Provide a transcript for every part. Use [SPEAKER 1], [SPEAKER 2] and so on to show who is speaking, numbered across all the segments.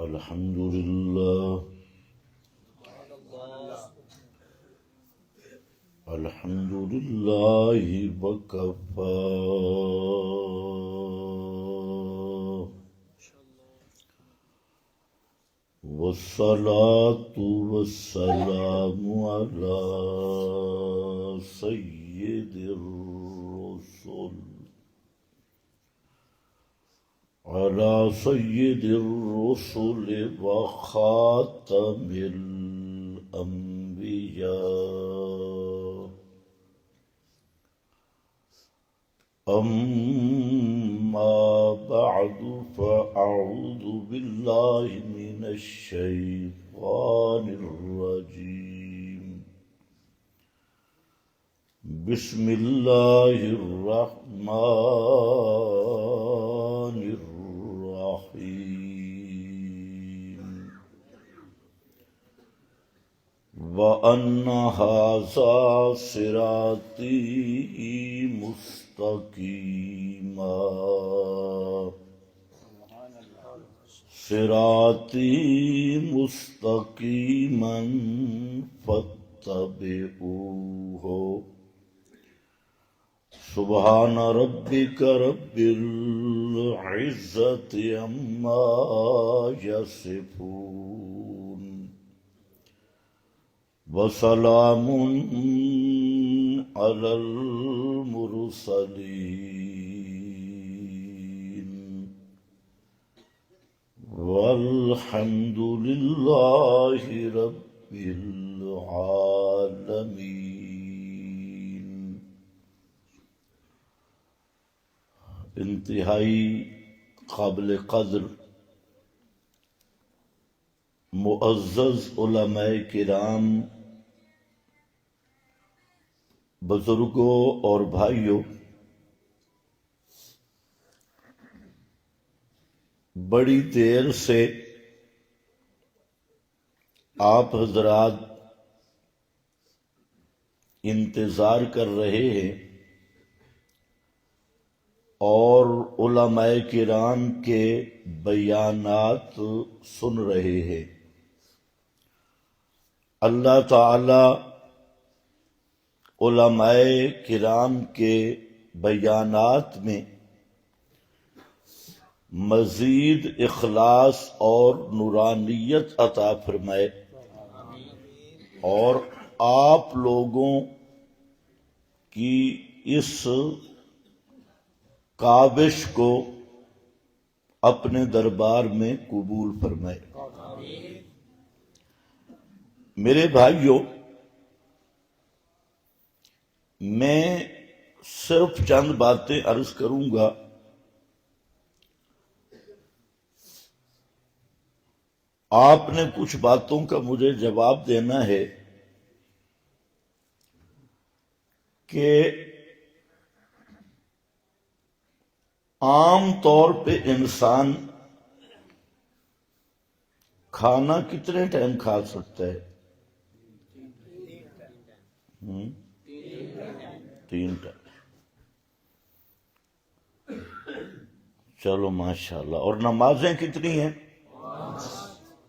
[SPEAKER 1] الحمد لله الحمد لله وكفى والصلاة والسلام على سيد الرسل وخاتم الأنبياء أما بعد فأعوذ بالله من الشيطان الرجيم بسم الله الرحمن الرحيم وأن هذا صراطي مستقيما مستقيما فاتبعوه سبحان ربك رب العزة عما يصفون وسلام على المرسلين والحمد لله رب العالمين۔ انتہائی قابل قدر معزز علماء کرام، بزرگوں اور بھائیوں، بڑی دیر سے آپ حضرات انتظار کر رہے ہیں اور علماء کرام کے بیانات سن رہے ہیں۔ اللہ تعالی علماء کرام کے بیانات میں مزید اخلاص اور نورانیت عطا فرمائے اور آپ لوگوں کی اس کاوش کو اپنے دربار میں قبول فرمائے۔ میرے بھائیوں، میں صرف چند باتیں عرض کروں گا۔ آپ نے کچھ باتوں کا مجھے جواب دینا ہے کہ عام طور پہ انسان کھانا کتنے ٹائم کھا سکتا ہے؟ 3 ٹائم۔ چلو ماشاءاللہ۔ اور نمازیں کتنی ہیں؟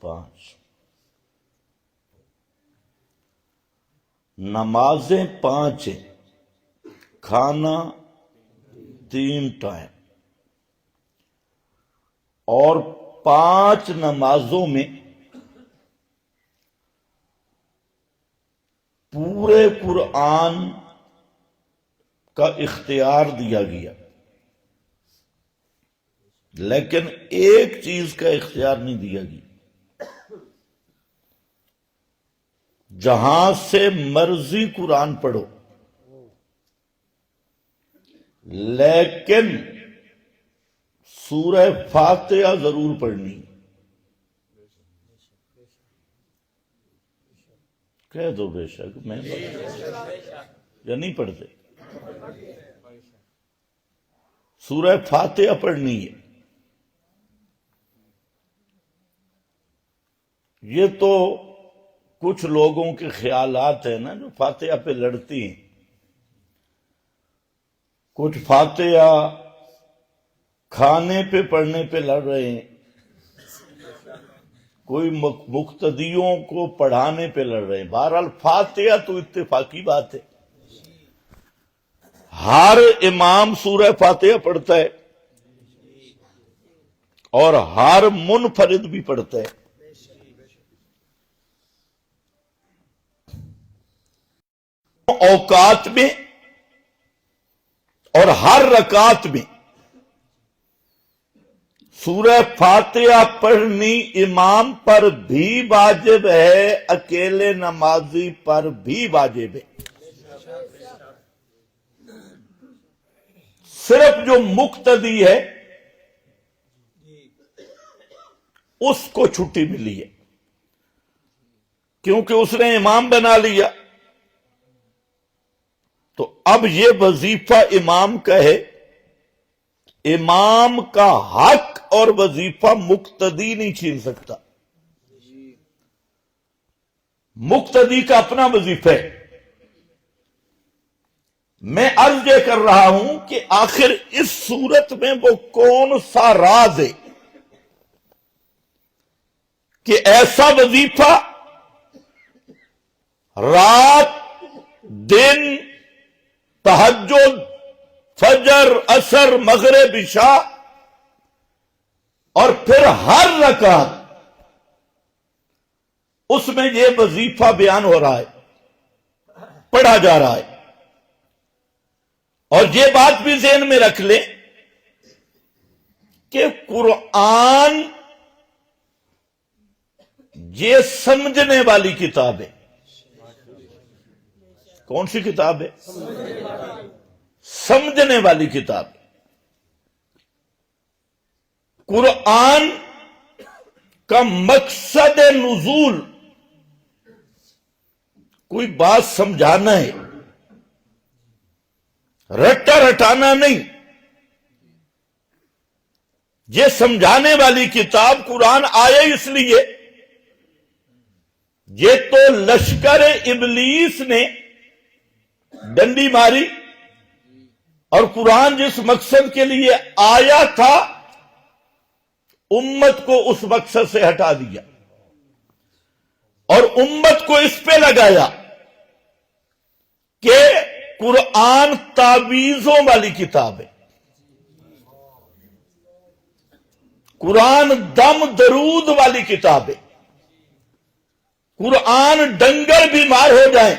[SPEAKER 1] 5۔ نمازیں 5 ہیں، کھانا 3 ٹائم، اور 5 نمازوں میں پورے قرآن کا اختیار دیا گیا، لیکن ایک چیز کا اختیار نہیں دیا گیا۔ جہاں سے مرضی قرآن پڑھو، لیکن سورہ فاتحہ ضرور پڑھنی۔ کہہ دو بے شک، میں یا نہیں پڑھتے؟ سورہ فاتحہ پڑھنی ہے۔ یہ تو کچھ لوگوں کے خیالات ہیں نا جو فاتحہ پہ لڑتی ہیں۔ کچھ فاتحہ کھانے پہ پڑھنے پہ لڑ رہے ہیں، کوئی مقتدیوں کو پڑھانے پہ لڑ رہے ہیں. بہرحال فاتحہ تو اتفاقی بات ہے، ہر امام سورہ فاتحہ پڑھتا ہے اور ہر منفرد بھی پڑھتا ہے. اوقات میں اور ہر رکعت میں سورہ فاتحہ پڑھنی امام پر بھی واجب ہے، اکیلے نمازی پر بھی واجب ہے. صرف جو مقتدی ہے اس کو چھٹی ملی ہے، کیونکہ اس نے امام بنا لیا. تو اب یہ وظیفہ امام کا ہے. امام کا حق اور وظیفہ مقتدی نہیں چھین سکتا. مقتدی کا اپنا وظیفہ ہے. میں عرض یہ کر رہا ہوں کہ آخر اس صورت میں وہ کون سا راز ہے کہ ایسا وظیفہ رات دن تہجد فجر عصر مغرب عشاء اور پھر ہر رکعت اس میں یہ وظیفہ بیان ہو رہا ہے، پڑھا جا رہا ہے. اور یہ بات بھی ذہن میں رکھ لیں کہ قرآن یہ سمجھنے والی کتاب ہے. کون سی کتاب ہے؟ سمجھنے والی کتاب. قرآن کا مقصد نزول کوئی بات سمجھانا ہے، رٹا رٹانا نہیں. یہ سمجھانے والی کتاب قرآن آئے اس لیے، یہ تو لشکر ابلیس نے ڈنڈی ماری اور قرآن جس مقصد کے لیے آیا تھا امت کو اس مقصد سے ہٹا دیا اور امت کو اس پہ لگایا کہ قرآن تعویذوں والی کتاب ہے. قرآن دم درود والی کتاب ہے. قرآن ڈنگر بیمار ہو جائیں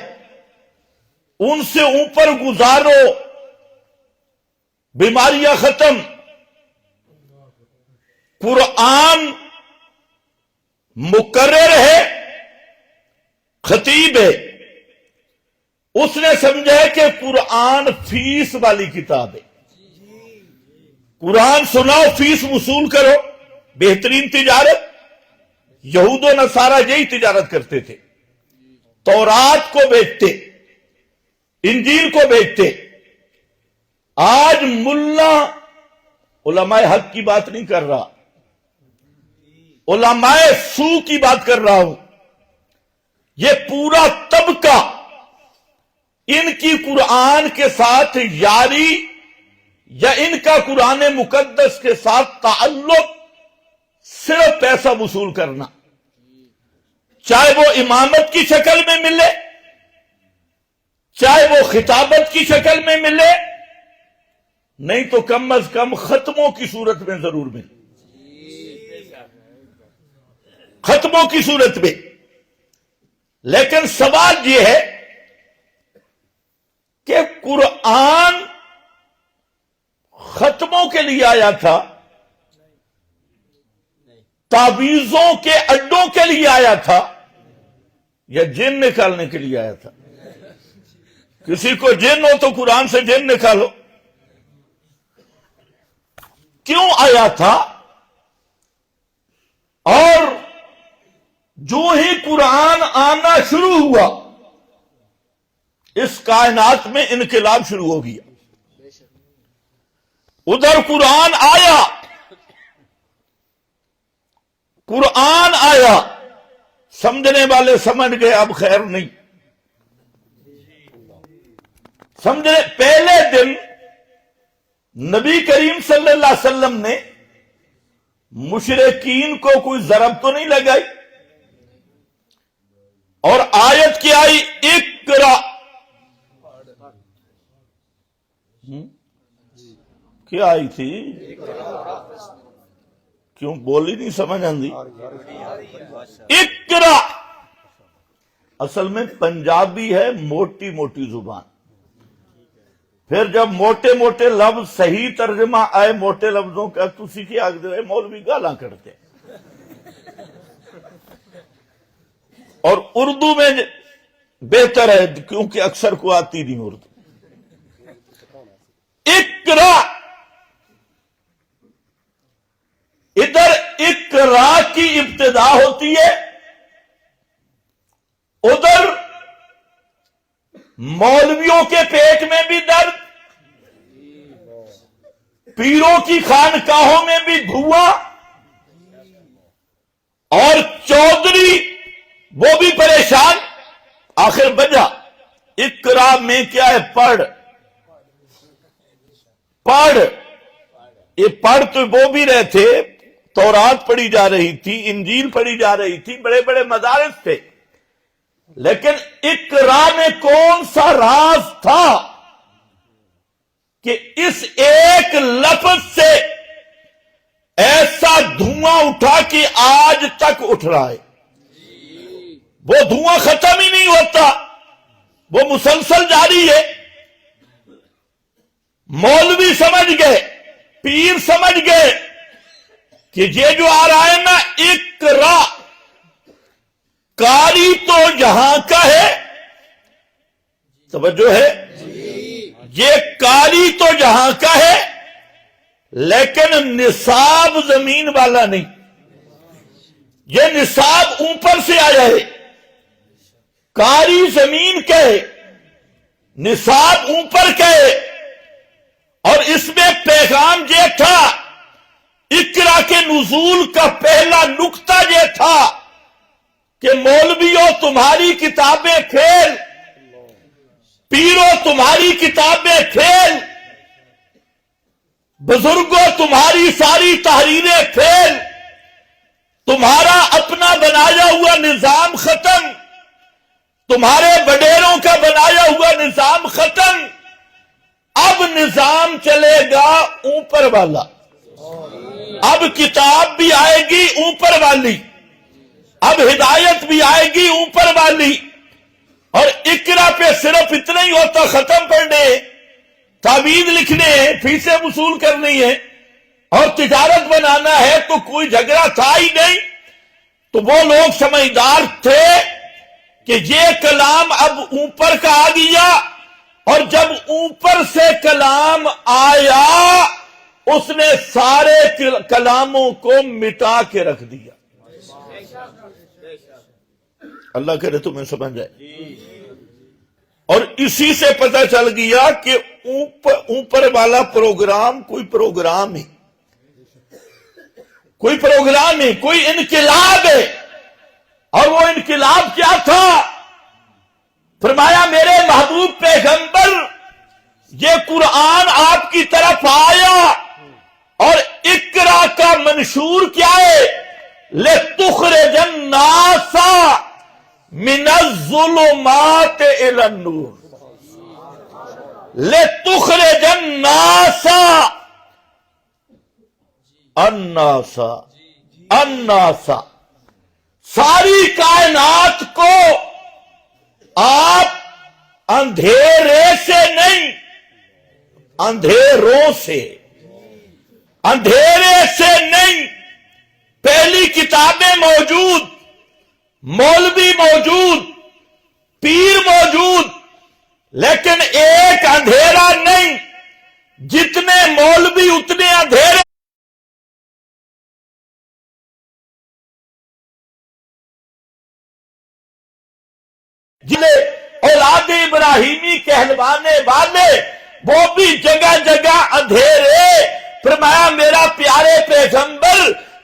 [SPEAKER 1] ان سے اوپر گزارو، بیماریاں ختم. قرآن مقرر ہے، خطیب ہے، اس نے سمجھا کہ قرآن فیس والی کتاب ہے. قرآن سناؤ، فیس وصول کرو. بہترین تجارت. یہود و نصارہ یہی تجارت کرتے تھے، تورات کو بیچتے، انجیل کو بیچتے. آج ملا، علماء حق کی بات نہیں کر رہا، علماء سو کی بات کر رہا ہوں. یہ پورا طبقہ ان کی قرآن کے ساتھ یاری یا ان کا قرآن مقدس کے ساتھ تعلق صرف پیسہ وصول کرنا، چاہے وہ امامت کی شکل میں ملے، چاہے وہ خطابت کی شکل میں ملے، نہیں تو کم از کم ختموں کی صورت میں ضرور ملے. ختموں کی صورت میں. لیکن سوال یہ ہے کہ قرآن ختموں کے لیے آیا تھا، تعویذوں کے اڈوں کے لیے آیا تھا، یا جن نکالنے کے لیے آیا تھا؟ کسی کو جن ہو تو قرآن سے جن نکالو. کیوں آیا تھا؟ اور جو ہی قرآن آنا شروع ہوا اس کائنات میں انقلاب شروع ہو گیا. ادھر قرآن آیا، قرآن آیا، سمجھنے والے سمجھ گئے، اب خیر نہیں سمجھنے. پہلے دن نبی کریم صلی اللہ علیہ وسلم نے مشرکین کو کوئی ضرب تو نہیں لگائی، اور آیت کی آئی اقرا، کیا آئی تھی؟ کیوں بولی نہیں سمجھ آندی؟ اقرا اصل میں پنجابی ہے موٹی موٹی زبان، پھر جب موٹے موٹے لفظ صحیح ترجمہ آئے موٹے لفظوں کا تو سیکھی آگ دے مولوی گالاں کرتے، اور اردو میں بہتر ہے کیونکہ اکثر کو آتی نہیں اردو۔ اقرا، ادھر اقرا کی ابتدا ہوتی ہے، ادھر مولویوں کے پیٹ میں بھی درد، پیروں کی خانقاہوں میں بھی دھواں، اور چودھری وہ بھی پریشان۔ آخر وجہ اقرا میں کیا ہے؟ پڑھ، پڑھ، یہ پڑھ تو وہ بھی رہے تھے، تورات پڑھی جا رہی تھی، انجیل پڑھی جا رہی تھی، بڑے بڑے مدارس تھے، لیکن اقرا میں کون سا راز تھا کہ اس ایک لفظ سے ایسا دھواں اٹھا کہ آج تک اٹھ رہا ہے؟ وہ دھواں ختم ہی نہیں ہوتا، وہ مسلسل جاری ہے۔ مولوی سمجھ گئے، پیر سمجھ گئے کہ یہ جو آ رہا ہے نا اقرا، قاری تو یہاں کا ہے، توجہ ہے، یہ قاری تو یہاں کا ہے لیکن نصاب زمین والا نہیں، یہ نصاب اوپر سے آیا ہے۔ قاری زمین کا ہے، نصاب اوپر کا ہے، اور اس میں پیغام یہ تھا، اقرا کے نزول کا پہلا نقطہ یہ تھا کہ مولویوں تمہاری کتابیں فیل، پیروں تمہاری کتابیں فیل، بزرگوں تمہاری ساری تحریریں فیل، تمہارا اپنا بنایا ہوا نظام ختم، تمہارے وڈیروں کا بنایا ہوا نظام ختم، اب نظام چلے گا اوپر والا، اب کتاب بھی آئے گی اوپر والی، اب ہدایت بھی آئے گی اوپر والی، اور اقرا پہ صرف اتنا ہی ہوتا، ختم پڑھنے، تعویذ لکھنے، فیسیں وصول کرنی ہے اور تجارت بنانا ہے، تو کوئی جھگڑا تھا ہی نہیں۔ تو وہ لوگ سمجھدار تھے کہ یہ کلام اب اوپر کا آ گیا، اور جب اوپر سے کلام آیا اس نے سارے کلاموں کو مٹا کے رکھ دیا۔ اللہ کرے تمہیں سمجھ آئے۔ اور اسی سے پتہ چل گیا کہ اوپر والا پروگرام کوئی پروگرام ہے، کوئی پروگرام ہے، کوئی انقلاب ہے۔ اور وہ انقلاب کیا تھا؟ فرمایا میرے محبوب پیغمبر یہ قرآن آپ کی طرف آیا، اور اقرا کا منشور کیا ہے؟ لِتُخْرِجَ النَّاسَ مِنَ الظُّلُمَاتِ إِلَى النُّورِ، لِتُخْرِجَ النَّاسَ النَّاسَ، ساری کائنات کو آپ اندھیرے سے نہیں، اندھیروں سے، اندھیرے سے نہیں۔ پہلی کتابیں موجود، مولوی موجود، پیر موجود، لیکن ایک اندھیرا نہیں، جتنے مولوی اتنے اندھیرے۔ اولاد ابراہیمی کہلوانے والے وہ بھی جگہ جگہ اندھیرے۔ فرمایا میرا پیارے پیغمبر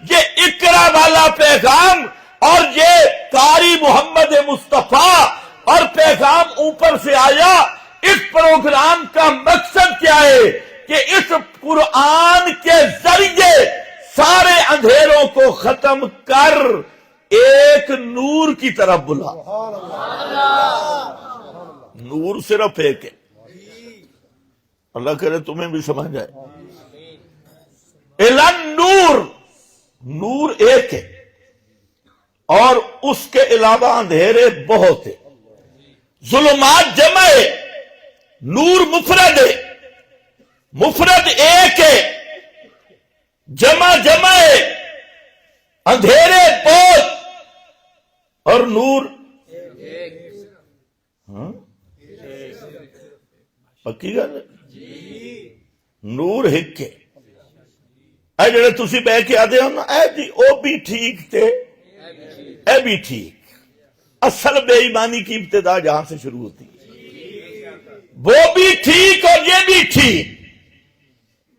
[SPEAKER 1] یہ اقرا والا پیغام، اور یہ قاری محمد مصطفیٰ، اور پیغام اوپر سے آیا۔ اس پروگرام کا مقصد کیا ہے؟ کہ اس قرآن کے ذریعے سارے اندھیروں کو ختم کر ایک نور کی طرف بلا. نور صرف ایک ہے. اللہ کرے تمہیں بھی سمجھ آئے. الن نور، نور ایک ہے اور اس کے علاوہ اندھیرے بہت ہیں. ظلمات جمع ہے، نور مفرد ہے. مفرد ایک ہے، جمع ہے. اندھیرے بہت اور نور ہاں پکی گل ہے. نور ہک ہے. اے جڑے تسی بہ کے آدھے ہو نا اے جی او بھی ٹھیک تھے اے بھی ٹھیک. اصل بے ایمانی کی ابتدا جہاں سے شروع ہوتی ہے. وہ بھی ٹھیک اور یہ بھی ٹھیک،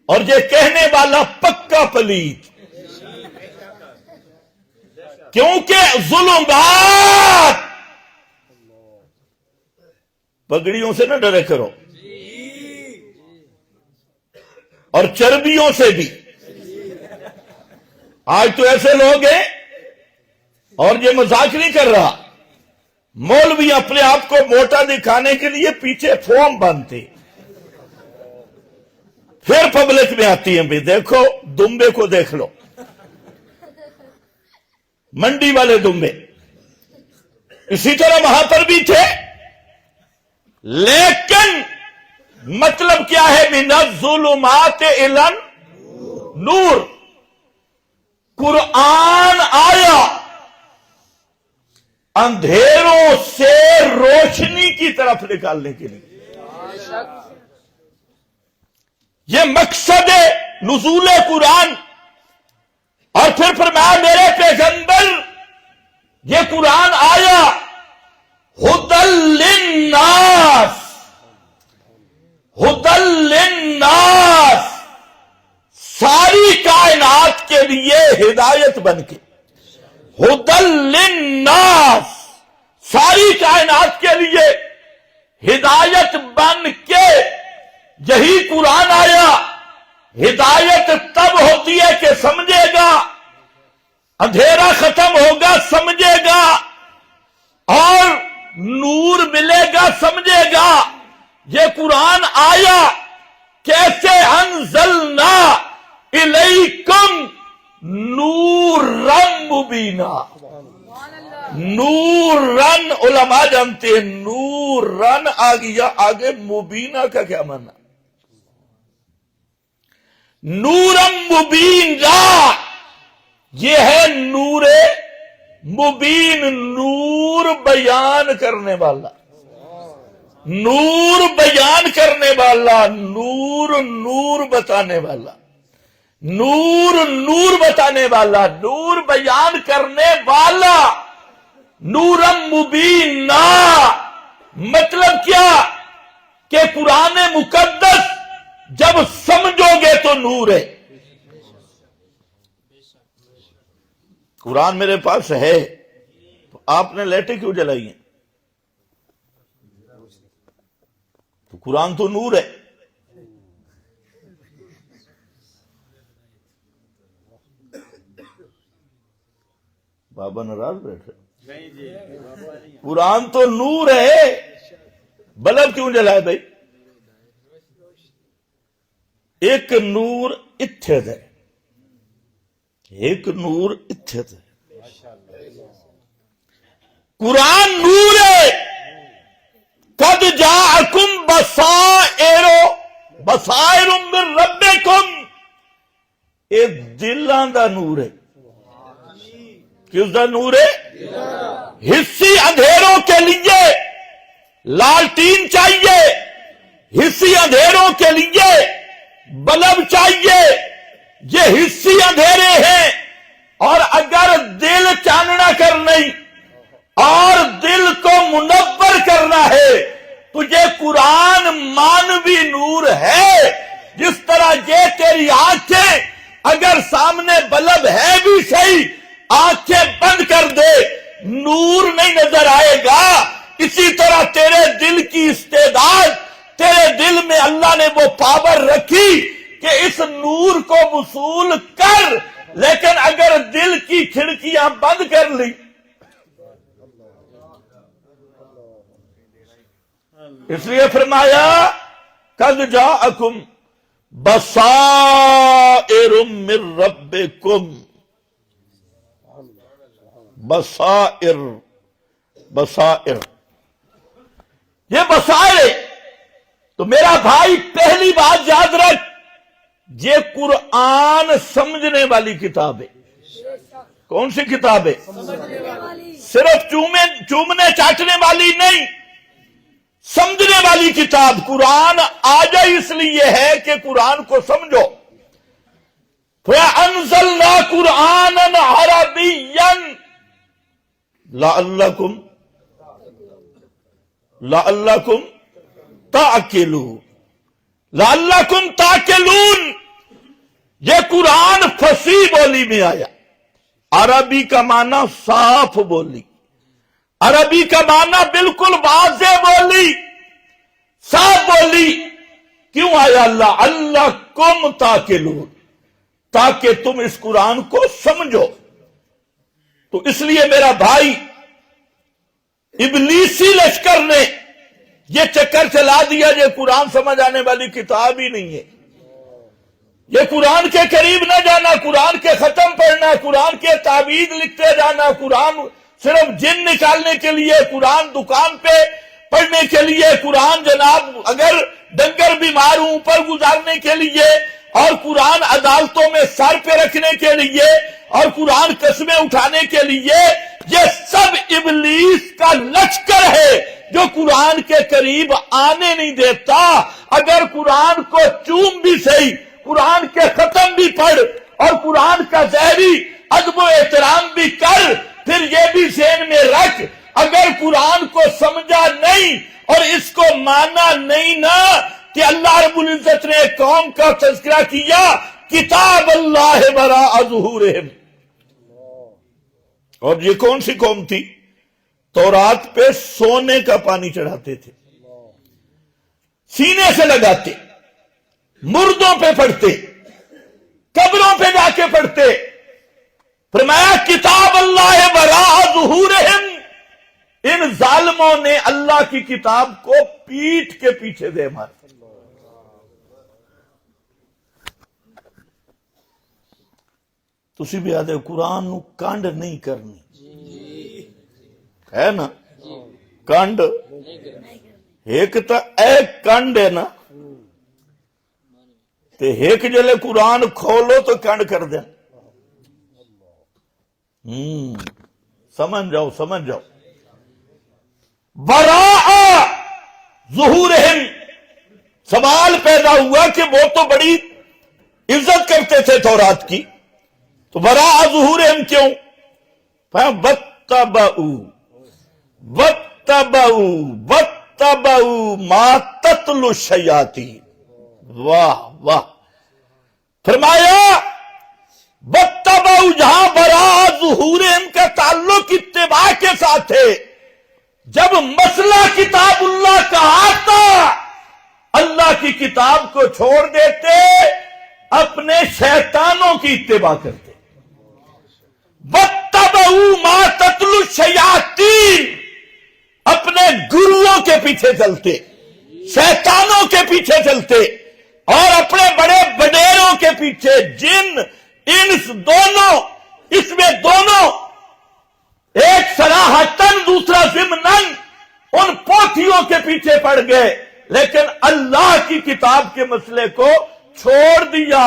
[SPEAKER 1] اور یہ کہنے والا پکا پلیت. کیونکہ ظلمات، پگڑیوں سے نہ ڈرے کرو اور چربیوں سے بھی. آج تو ایسے لوگ ہیں، اور یہ مذاق نہیں کر رہا، مولوی اپنے آپ کو موٹا دکھانے کے لیے پیچھے فوم باندھتے، پھر پبلک میں آتی ہیں بھی دیکھو دمبے کو دیکھ لو، منڈی والے دمبے. اسی طرح وہاں پر بھی تھے، لیکن مطلب کیا ہے؟ من الظلمات الی نور. قرآن آیا اندھیروں سے روشنی کی طرف نکالنے کے لیے. یہ مقصد ہے نزول قرآن. اور پھر فرمایا میرے پیغمبر یہ قرآن آیا ہدی للناس، ہدی للناس، ساری کائنات کے لیے ہدایت بن کے. ہدی للناس، ساری کائنات کے لیے ہدایت بن کے یہی قرآن آیا. ہدایت تب ہوتی ہے کہ سمجھے گا، اندھیرا ختم ہوگا سمجھے گا، اور نور ملے گا سمجھے گا. یہ قرآن آیا کیسے؟ انزلنا الیکم نورا مبینا. نورن علماء جانتے ہیں، نورن آ گیا آگے، مبینہ کا کیا معنی؟ نورم مبینا، یہ ہے نور مبین، نور بیان کرنے والا، نور بیان کرنے والا، نور نور بتانے والا، نور نور بتانے والا، نور بیان کرنے والا. نورم مبینا مطلب کیا؟ کہ قرآن مقدس جب سمجھو گے تو نور ہے. قرآن میرے پاس ہے تو آپ نے لائٹیں کیوں جلائی ہیں؟ تو قرآن تو نور ہے. بابا ناراض بیٹھے. قرآن تو نور ہے، بلب کیوں جلائے بھائی؟ ایک نور اتھد ہے، ایک نور اتھد ہے. قرآن نور ہے. قد جاءکم بصائر من ربکم، یہ دلاں دا نور ہے. کس دا نور ہے؟ حصی اندھیروں کے لیے لالٹین چاہیے، حصی اندھیروں کے لیے بلب چاہیے. یہ حصی اندھیرے ہیں، اور اگر دل چاننا کرنا اور دل کو منور کرنا ہے تو یہ قرآن مانوی نور ہے. جس طرح یہ تیری آنکھیں اگر سامنے بلب ہے بھی صحیح، آنکھیں بند کر دے نور نہیں نظر آئے گا. اسی طرح تیرے دل کی استعداد، تیرے دل میں اللہ نے وہ پاور رکھی کہ اس نور کو وصول کر، لیکن اگر دل کی کھڑکیاں بند کر لی اس لیے فرمایا قد جاءکم بصائر من ربکم، بصائر، بصائر، یہ بصائر۔ تو میرا بھائی پہلی بات یاد رکھ، یہ قرآن سمجھنے والی کتاب ہے۔ کون سی کتاب ہے؟ صرف چومنے چاٹنے والی نہیں، سمجھنے والی کتاب۔ قرآن آجا اس لیے ہے کہ قرآن کو سمجھو۔ فَأَنزَلْنَا قُرْآنًا عَرَبِيًّا لَعَلَّكُمْ تَعْقِلُونَ، لَعَلَّكُمْ تَعْقِلُونَ۔ یہ قرآن فصیح بولی میں آیا۔ عربی کا معنی صاف بولی، عربی کا معنی بالکل واضح بولی، صاف بولی۔ کیوں آیا؟ لعلکم تاکلون، تاکہ تم اس قرآن کو سمجھو۔ تو اس لیے میرا بھائی، ابلیسی لشکر نے یہ چکر چلا دیا یہ قرآن سمجھ آنے والی کتاب ہی نہیں ہے، یہ قرآن کے قریب نہ جانا، قرآن کے ختم پڑھنا، قرآن کے تعویذ لکھتے جانا، قرآن صرف جن نکالنے کے لیے، قرآن دکان پہ پڑھنے کے لیے، قرآن جناب اگر ڈنگر بیمار ہوں اوپر گزارنے کے لیے، اور قرآن عدالتوں میں سر پہ رکھنے کے لیے، اور قرآن قسمیں اٹھانے کے لیے۔ یہ سب ابلیس کا لشکر ہے جو قرآن کے قریب آنے نہیں دیتا۔ اگر قرآن کو چوم بھی صحیح، قرآن کے ختم بھی پڑھ، اور قرآن کا ظاہری ادب و احترام بھی کر، پھر یہ بھی ذہن میں رکھ، اگر قرآن کو سمجھا نہیں اور اس کو مانا نہیں نا، کہ اللہ رب العزت نے ایک قوم کا تذکرہ کیا، کتاب اللہ وراء ظہورہم، اور یہ کون سی قوم تھی؟ تورات پہ سونے کا پانی چڑھاتے تھے، سینے سے لگاتے، مردوں پہ پڑھتے، قبروں پہ جا کے پڑھتے۔ فرمایا کتاب اللہ وراء ظہورہم، ان ظالموں نے اللہ کی کتاب کو پیٹھ کے پیچھے دے مارا۔ تسی بھی آدھے قرآن نو کانڈ نہیں کرنی ہے نا، کانڈ ایک تا ایک کانڈ ہے نا، تے ایک جلے قرآن کھولو تو کانڈ کر دیں۔ سمجھ جاؤ، سمجھ جاؤ۔ وراء ظہورہم، سوال پیدا ہوا کہ وہ تو بڑی عزت کرتے تھے تورات کی، تو وراء ظہورہم کیوں؟ وَاتَّبَعُوا مَا تَتْلُو الشَّيَاطِينُ۔ واہ واہ، فرمایا وَاتَّبَعُوا، جہاں وراء ظہورہم کا تعلق اتباع کے ساتھ ہے۔ جب مسئلہ کتاب اللہ کا آتا، اللہ کی کتاب کو چھوڑ دیتے، اپنے شیطانوں کی اتباع کرتے۔ وَاتَّبَعُوا مَا تَتْلُو الشَّيَاطِينُ، اپنے گروؤں کے پیچھے چلتے، شیطانوں کے پیچھے چلتے، اور اپنے بڑے وڈیروں کے پیچھے، جن انس دونوں، اس میں دونوں، ایک صراحتاً دوسرا ضمناً، ان پوتھیوں کے پیچھے پڑ گئے، لیکن اللہ کی کتاب کے مسئلے کو چھوڑ دیا۔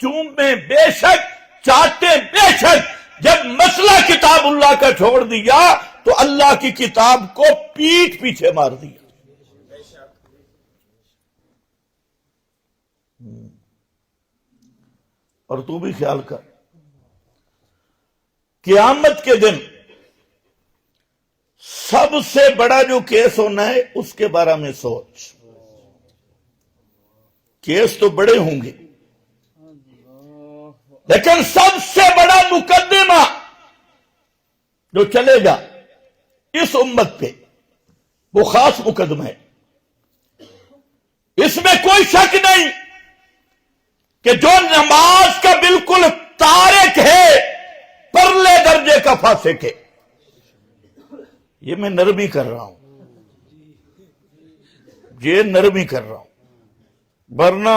[SPEAKER 1] چومے بے شک، چاٹے بے شک، جب مسئلہ کتاب اللہ کا چھوڑ دیا تو اللہ کی کتاب کو پیٹھ پیچھے مار دیا۔ اور تو بھی خیال کر، قیامت کے دن سب سے بڑا جو کیس ہونا ہے اس کے بارے میں سوچ۔ کیس تو بڑے ہوں گے، لیکن سب سے بڑا مقدمہ جو چلے گا اس امت پہ، وہ خاص مقدمہ ہے۔ اس میں کوئی شک نہیں کہ جو نماز کا بالکل تارک ہے، پرلے درجے کا فاسق ہے۔ یہ میں نرمی کر رہا ہوں، یہ نرمی کر رہا ہوں، ورنہ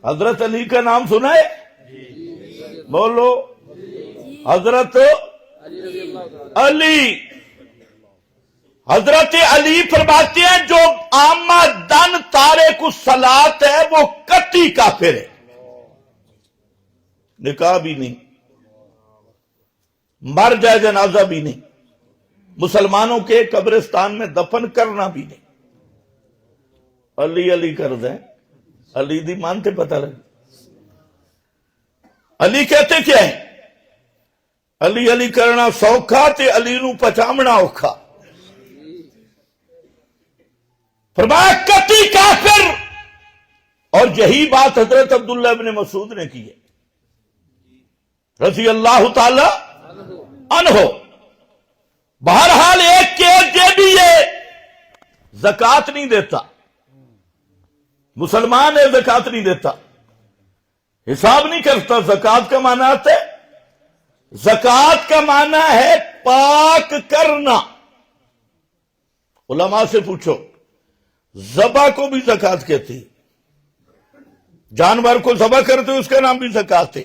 [SPEAKER 1] حضرت علی کا نام سنا ہے؟ بولو، حضرت علی فرماتے ہیں جو عامہ دن تارک الصلاۃ ہے وہ قطعی کافر ہے، نکاح بھی نہیں، مر جائے جنازہ بھی نہیں، مسلمانوں کے قبرستان میں دفن کرنا بھی نہیں، علی کر دیں، علی دی مانتے پتہ لگے۔ علی کہتے کیا ہے؟ علی کرنا سوکھا تے علی نو پچامنا اوکھا۔ فرمایا قطعی کافر، اور یہی بات حضرت عبداللہ ابن مسعود نے کی ہے رضی اللہ تعالی عنہ۔ بہرحال ایک کیس یہ بھی ہے، زکوٰۃ نہیں دیتا، مسلمان ہے، زکوٰۃ نہیں دیتا، حساب نہیں کرتا۔ زکوٰۃ کا معنی آتا ہے، زکوٰۃ کا معنی ہے پاک کرنا۔ علماء سے پوچھو، ذبح کو بھی زکوٰۃ کہتی، جانور کو ذبح کرتے اس کا نام بھی زکوٰۃ ہے،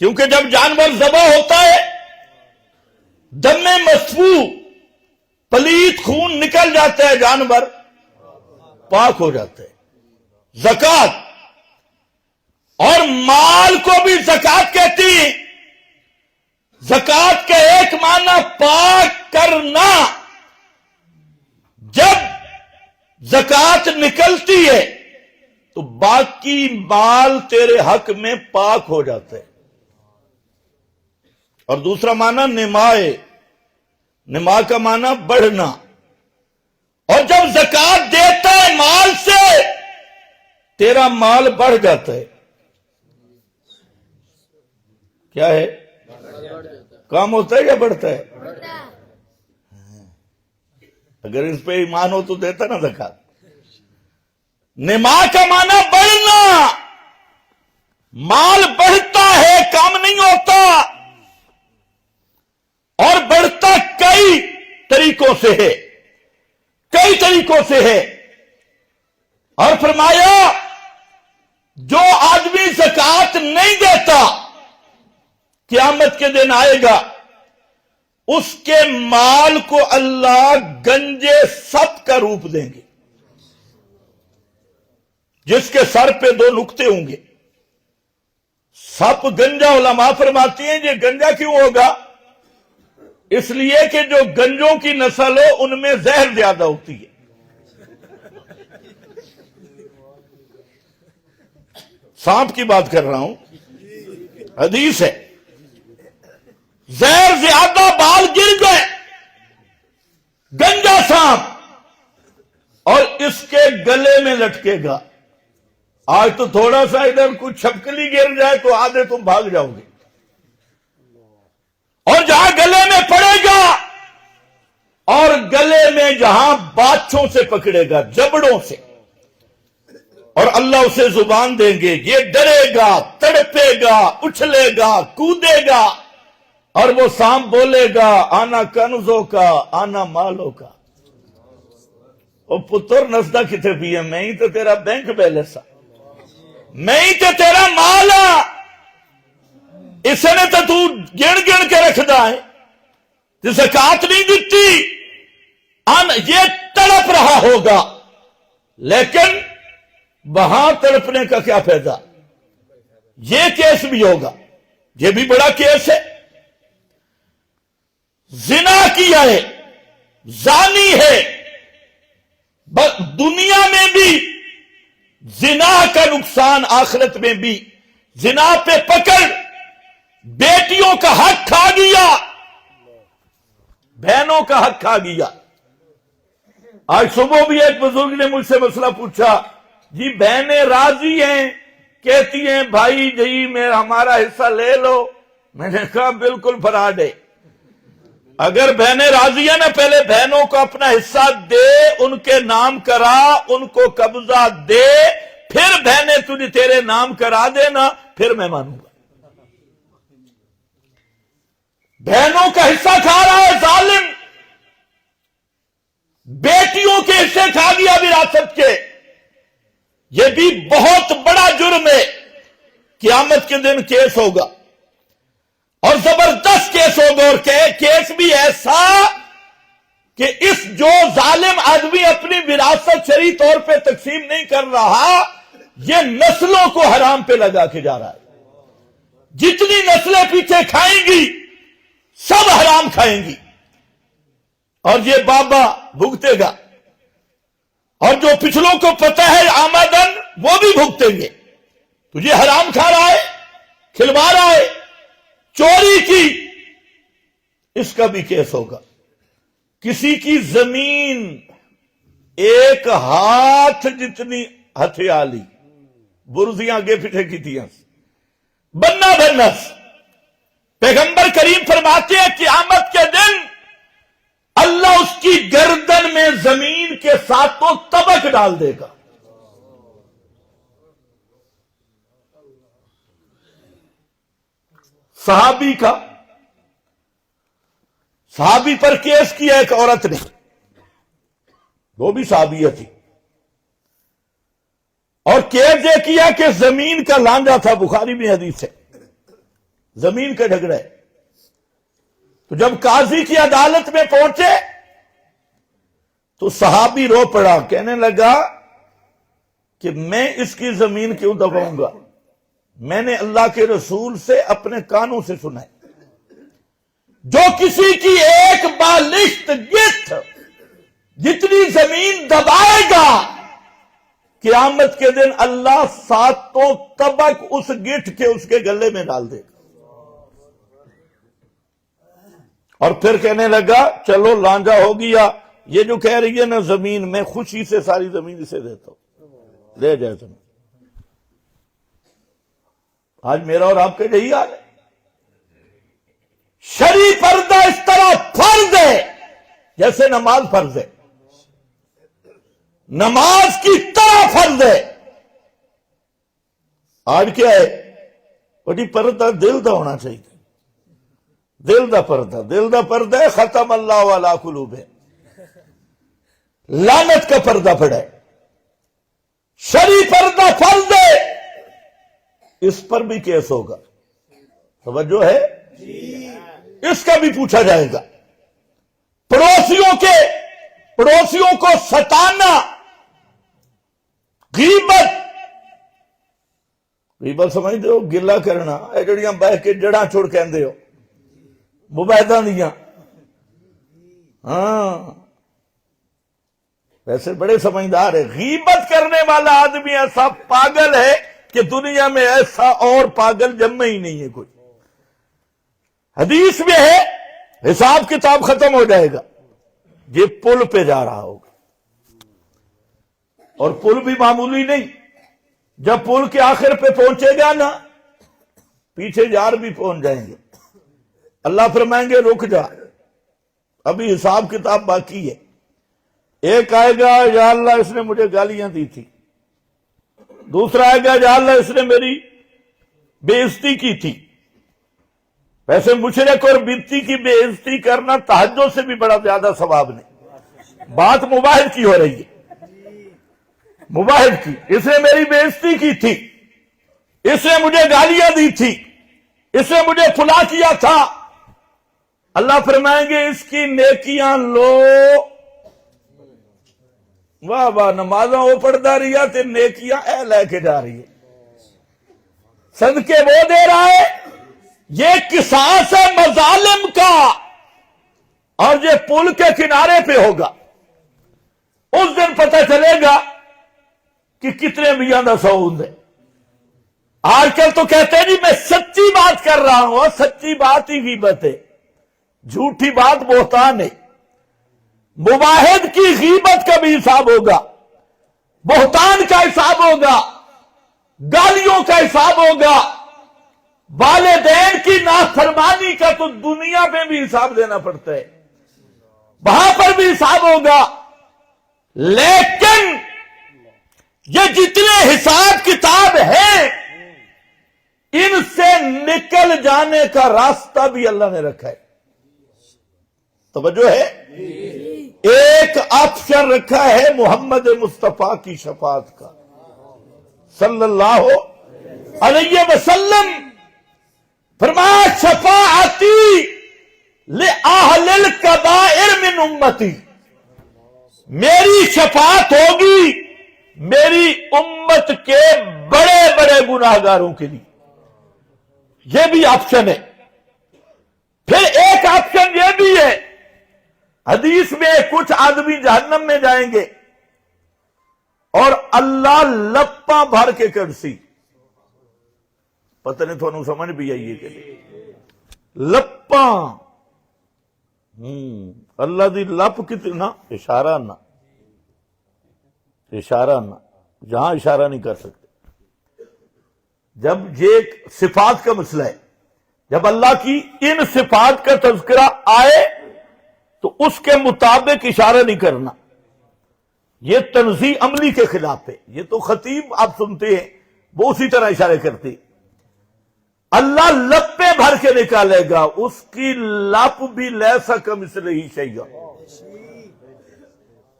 [SPEAKER 1] کیونکہ جب جانور ذبح ہوتا ہے دم مسفوح پلیت خون نکل جاتا ہے، جانور پاک ہو جاتا ہے، زکوٰۃ۔ اور مال کو بھی زکوٰۃ کہتی ہے۔ زکوٰۃ کا ایک معنی پاک کرنا، جب زکوٰۃ نکلتی ہے تو باقی مال تیرے حق میں پاک ہو جاتا ہے۔ اور دوسرا معنی نما کا معنی بڑھنا، اور جب زکوٰۃ دیتا ہے مال سے تیرا مال بڑھ جاتا ہے۔ کیا ہے؟ کام ہوتا ہے یا بڑھتا ہے؟ اگر اس پہ ایمان ہو تو دیتا نا زکوٰۃ۔ نما کا معنی بڑھنا، مال بڑھتا ہے، کم نہیں ہوتا، اور بڑھتا کئی طریقوں سے ہے۔ اور فرمایا جو آدمی زکوٰۃ نہیں دیتا قیامت کے دن آئے گا، اس کے مال کو اللہ گنجے سپ کا روپ دیں گے، جس کے سر پہ 2 نقطے ہوں گے۔ سپ گنجا، علماء فرماتی ہیں یہ گنجا کیوں ہوگا؟ اس لیے کہ جو گنجوں کی نسل ہو ان میں زہر زیادہ ہوتی ہے۔ سانپ کی بات کر رہا ہوں، حدیث ہے، زہر زیادہ، بال گر گئے، گنجا سانپ، اور اس کے گلے میں لٹکے گا۔ آج تو تھوڑا سا ادھر کچھ چھپکلی گر جائے تو آدھے تم بھاگ جاؤ گے، اور جہاں گلے میں پڑے گا، اور گلے میں جہاں باچھوں سے پکڑے گا، جبڑوں سے، اور اللہ اسے زبان دیں گے، یہ ڈرے گا، تڑپے گا، اچھلے گا، کودے گا، اور وہ سانپ بولے گا آنا کنزوں کا، آنا مالوں کا۔ او پتر نسدہ کتے بھی ہے، میں ہی تو تیرا بینک بیلنس، میں ہی تو تیرا مال ہاں، اس نے تو گن کے رکھدا ہے، زکوٰۃ نہیں دیتی، یہ تڑپ رہا ہوگا، لیکن وہاں تڑپنے کا کیا فائدہ؟ یہ کیس بھی ہوگا، یہ بھی بڑا کیس ہے۔ زنا کیا ہے، زانی ہے، دنیا میں بھی زنا کا نقصان، آخرت میں بھی زنا پہ پکڑ، بیٹیوں کا حق کھا گیا، بہنوں کا حق کھا گیا۔ آج صبح بھی ایک بزرگ نے مجھ سے مسئلہ پوچھا، جی بہنیں راضی ہیں، کہتی ہیں بھائی جی میں ہمارا حصہ لے لو۔ میں نے کہا بالکل فراڈ ہے، اگر بہنیں راضی ہیں نا پہلے بہنوں کو اپنا حصہ دے، ان کے نام کرا، ان کو قبضہ دے، پھر بہنیں تجھے تیرے نام کرا دینا، پھر میں مانوں گا۔ بہنوں کا حصہ کھا رہا ہے ظالم، بیٹیوں کے حصے کھا گیا وراثت کے، یہ بھی بہت بڑا جرم ہے۔ قیامت کے دن کیس ہوگا اور زبردست کیس ہوگا، اور کیس بھی ایسا کہ اس جو ظالم آدمی اپنی وراثت شرعی طور پہ تقسیم نہیں کر رہا، یہ نسلوں کو حرام پہ لگا کے جا رہا ہے۔ جتنی نسلیں پیچھے کھائیں گی سب حرام کھائیں گی، اور یہ بابا بھگتے گا، اور جو پچھلوں کو پتہ ہے آمدن وہ بھی بھگتیں گے۔ تو یہ حرام کھا رہا ہے، کھلوا رہا ہے، چوری کی، اس کا بھی کیس ہوگا۔ کسی کی زمین ایک ہاتھ جتنی ہتھیالی برزیاں آگے پیچھے کی تھی، بننا بنس، پیغمبر کریم فرماتے ہیں قیامت کے دن اللہ اس کی گردن میں زمین کے ساتوں طبق ڈال دے گا۔ صحابی پر کیس کیا ایک عورت نے، وہ بھی صحابیہ تھی، اور کیس یہ کیا کہ زمین کا لانجا تھا، بخاری میں حدیث ہے، زمین کا جھگڑا ہے۔ تو جب قاضی کی عدالت میں پہنچے تو صحابی رو پڑا، کہنے لگا کہ میں اس کی زمین کیوں دباؤں گا، میں نے اللہ کے رسول سے اپنے کانوں سے سنا ہے، جو کسی کی ایک بالشت گٹھ جتنی زمین دبائے گا، قیامت کے دن اللہ ساتوں طبق اس گٹھ کے اس کے گلے میں ڈال دے گا۔ اور پھر کہنے لگا چلو لانجا ہو گیا، یہ جو کہہ رہی ہے نا زمین، میں خوشی سے ساری زمین اسے دیتا ہوں، لے جائے زمین۔ آج میرا اور آپ کا یہی حال ہے۔ شرعی پردہ اس طرح فرض ہے جیسے نماز فرض ہے، نماز کی طرح فرض ہے۔ آج کیا ہے؟ بڑی پردہ دل دا ہونا چاہیے، دل دا پردہ ہے، ختم اللہ علی قلوبہم، لعنت کا پردہ پڑا ہے۔ شرعی پردہ فرض ہے، اس پر بھی کیس ہوگا، توجہ ہے؟ اس کا بھی پوچھا جائے گا۔ پڑوسیوں کو ستانا، غیبت سمجھتے ہو؟ گلا کرنا، اے جڑیاں بہ کے جڑاں چھوڑ کہندے ہو، مباحدہ دیاں، ہاں ویسے بڑے سمجھدار ہے۔ غیبت کرنے والا آدمی ایسا پاگل ہے کہ دنیا میں ایسا اور پاگل جمع ہی نہیں ہے کوئی۔ حدیث میں ہے حساب کتاب ختم ہو جائے گا، یہ پل پہ جا رہا ہوگا، اور پل بھی معمولی نہیں، جب پل کے آخر پہ پہنچے گا نا، پیچھے یار بھی پہنچ جائیں گے، اللہ فرمائیں گے رک جا، ابھی حساب کتاب باقی ہے۔ ایک آئے گا یا اللہ اس نے مجھے گالیاں دی تھی، دوسرا آئے گا یا اللہ اس نے میری بے عزتی کی تھی۔ ویسے مشرک اور بدعتی کی بے عزتی کرنا تہجد سے بھی بڑا زیادہ ثواب نہیں۔ بات مباحد کی ہو رہی ہے، مباحد کی، اس نے میری بے عزتی کی تھی، اس نے مجھے گالیاں دی تھی، اس نے مجھے فلاں کیا تھا، اللہ فرمائیں گے اس کی نیکیاں لو، واہ واہ نمازاں وہ پڑھتا رہی تے نیکیاں اے لے کے جا رہی ہے، صدقے وہ دے رہا ہے۔ یہ قصاص ہے مظالم کا، اور یہ پل کے کنارے پہ ہوگا، اس دن پتہ چلے گا کہ کتنے میاں دا سعود ہے۔ آج کل تو کہتے ہیں جی میں سچی بات کر رہا ہوں، اور سچی بات ہی غیبت ہے، جھوٹی بات بہتان ہے۔ مباحد کی غیبت کا بھی حساب ہوگا، بہتان کا حساب ہوگا، گالیوں کا حساب ہوگا، والدین کی نافرمانی کا تو دنیا میں بھی حساب دینا پڑتا ہے، وہاں پر بھی حساب ہوگا۔ لیکن یہ جتنے حساب کتاب ہیں ان سے نکل جانے کا راستہ بھی اللہ نے رکھا ہے۔ توجہ ہے؟ ایک آپشن رکھا ہے محمد مصطفیٰ کی شفاعت کا صلی اللہ علیہ وسلم. فرمایا شفاعتی لأہل الکبائر من امتی، میری شفاعت ہوگی میری امت کے بڑے بڑے گناہگاروں کے لیے. یہ بھی آپشن ہے. پھر ایک آپشن یہ بھی ہے، حدیث میں کچھ آدمی جہنم میں جائیں گے اور اللہ لپاں بھر کے کرسی، پتہ نہیں تھوڑا سمجھ بھی آئیے کہ لپاں، اللہ دی لپ کتنا اشارہ نہ جہاں اشارہ نہیں کر سکتے. جب یہ صفات کا مسئلہ ہے، جب اللہ کی ان صفات کا تذکرہ آئے تو اس کے مطابق اشارہ نہیں کرنا، یہ تنزیہ عملی کے خلاف ہے. یہ تو خطیب آپ سنتے ہیں وہ اسی طرح اشارے کرتے. اللہ لپے بھر کے نکالے گا، اس کی لپ بھی لیسا کمثلہ شیء.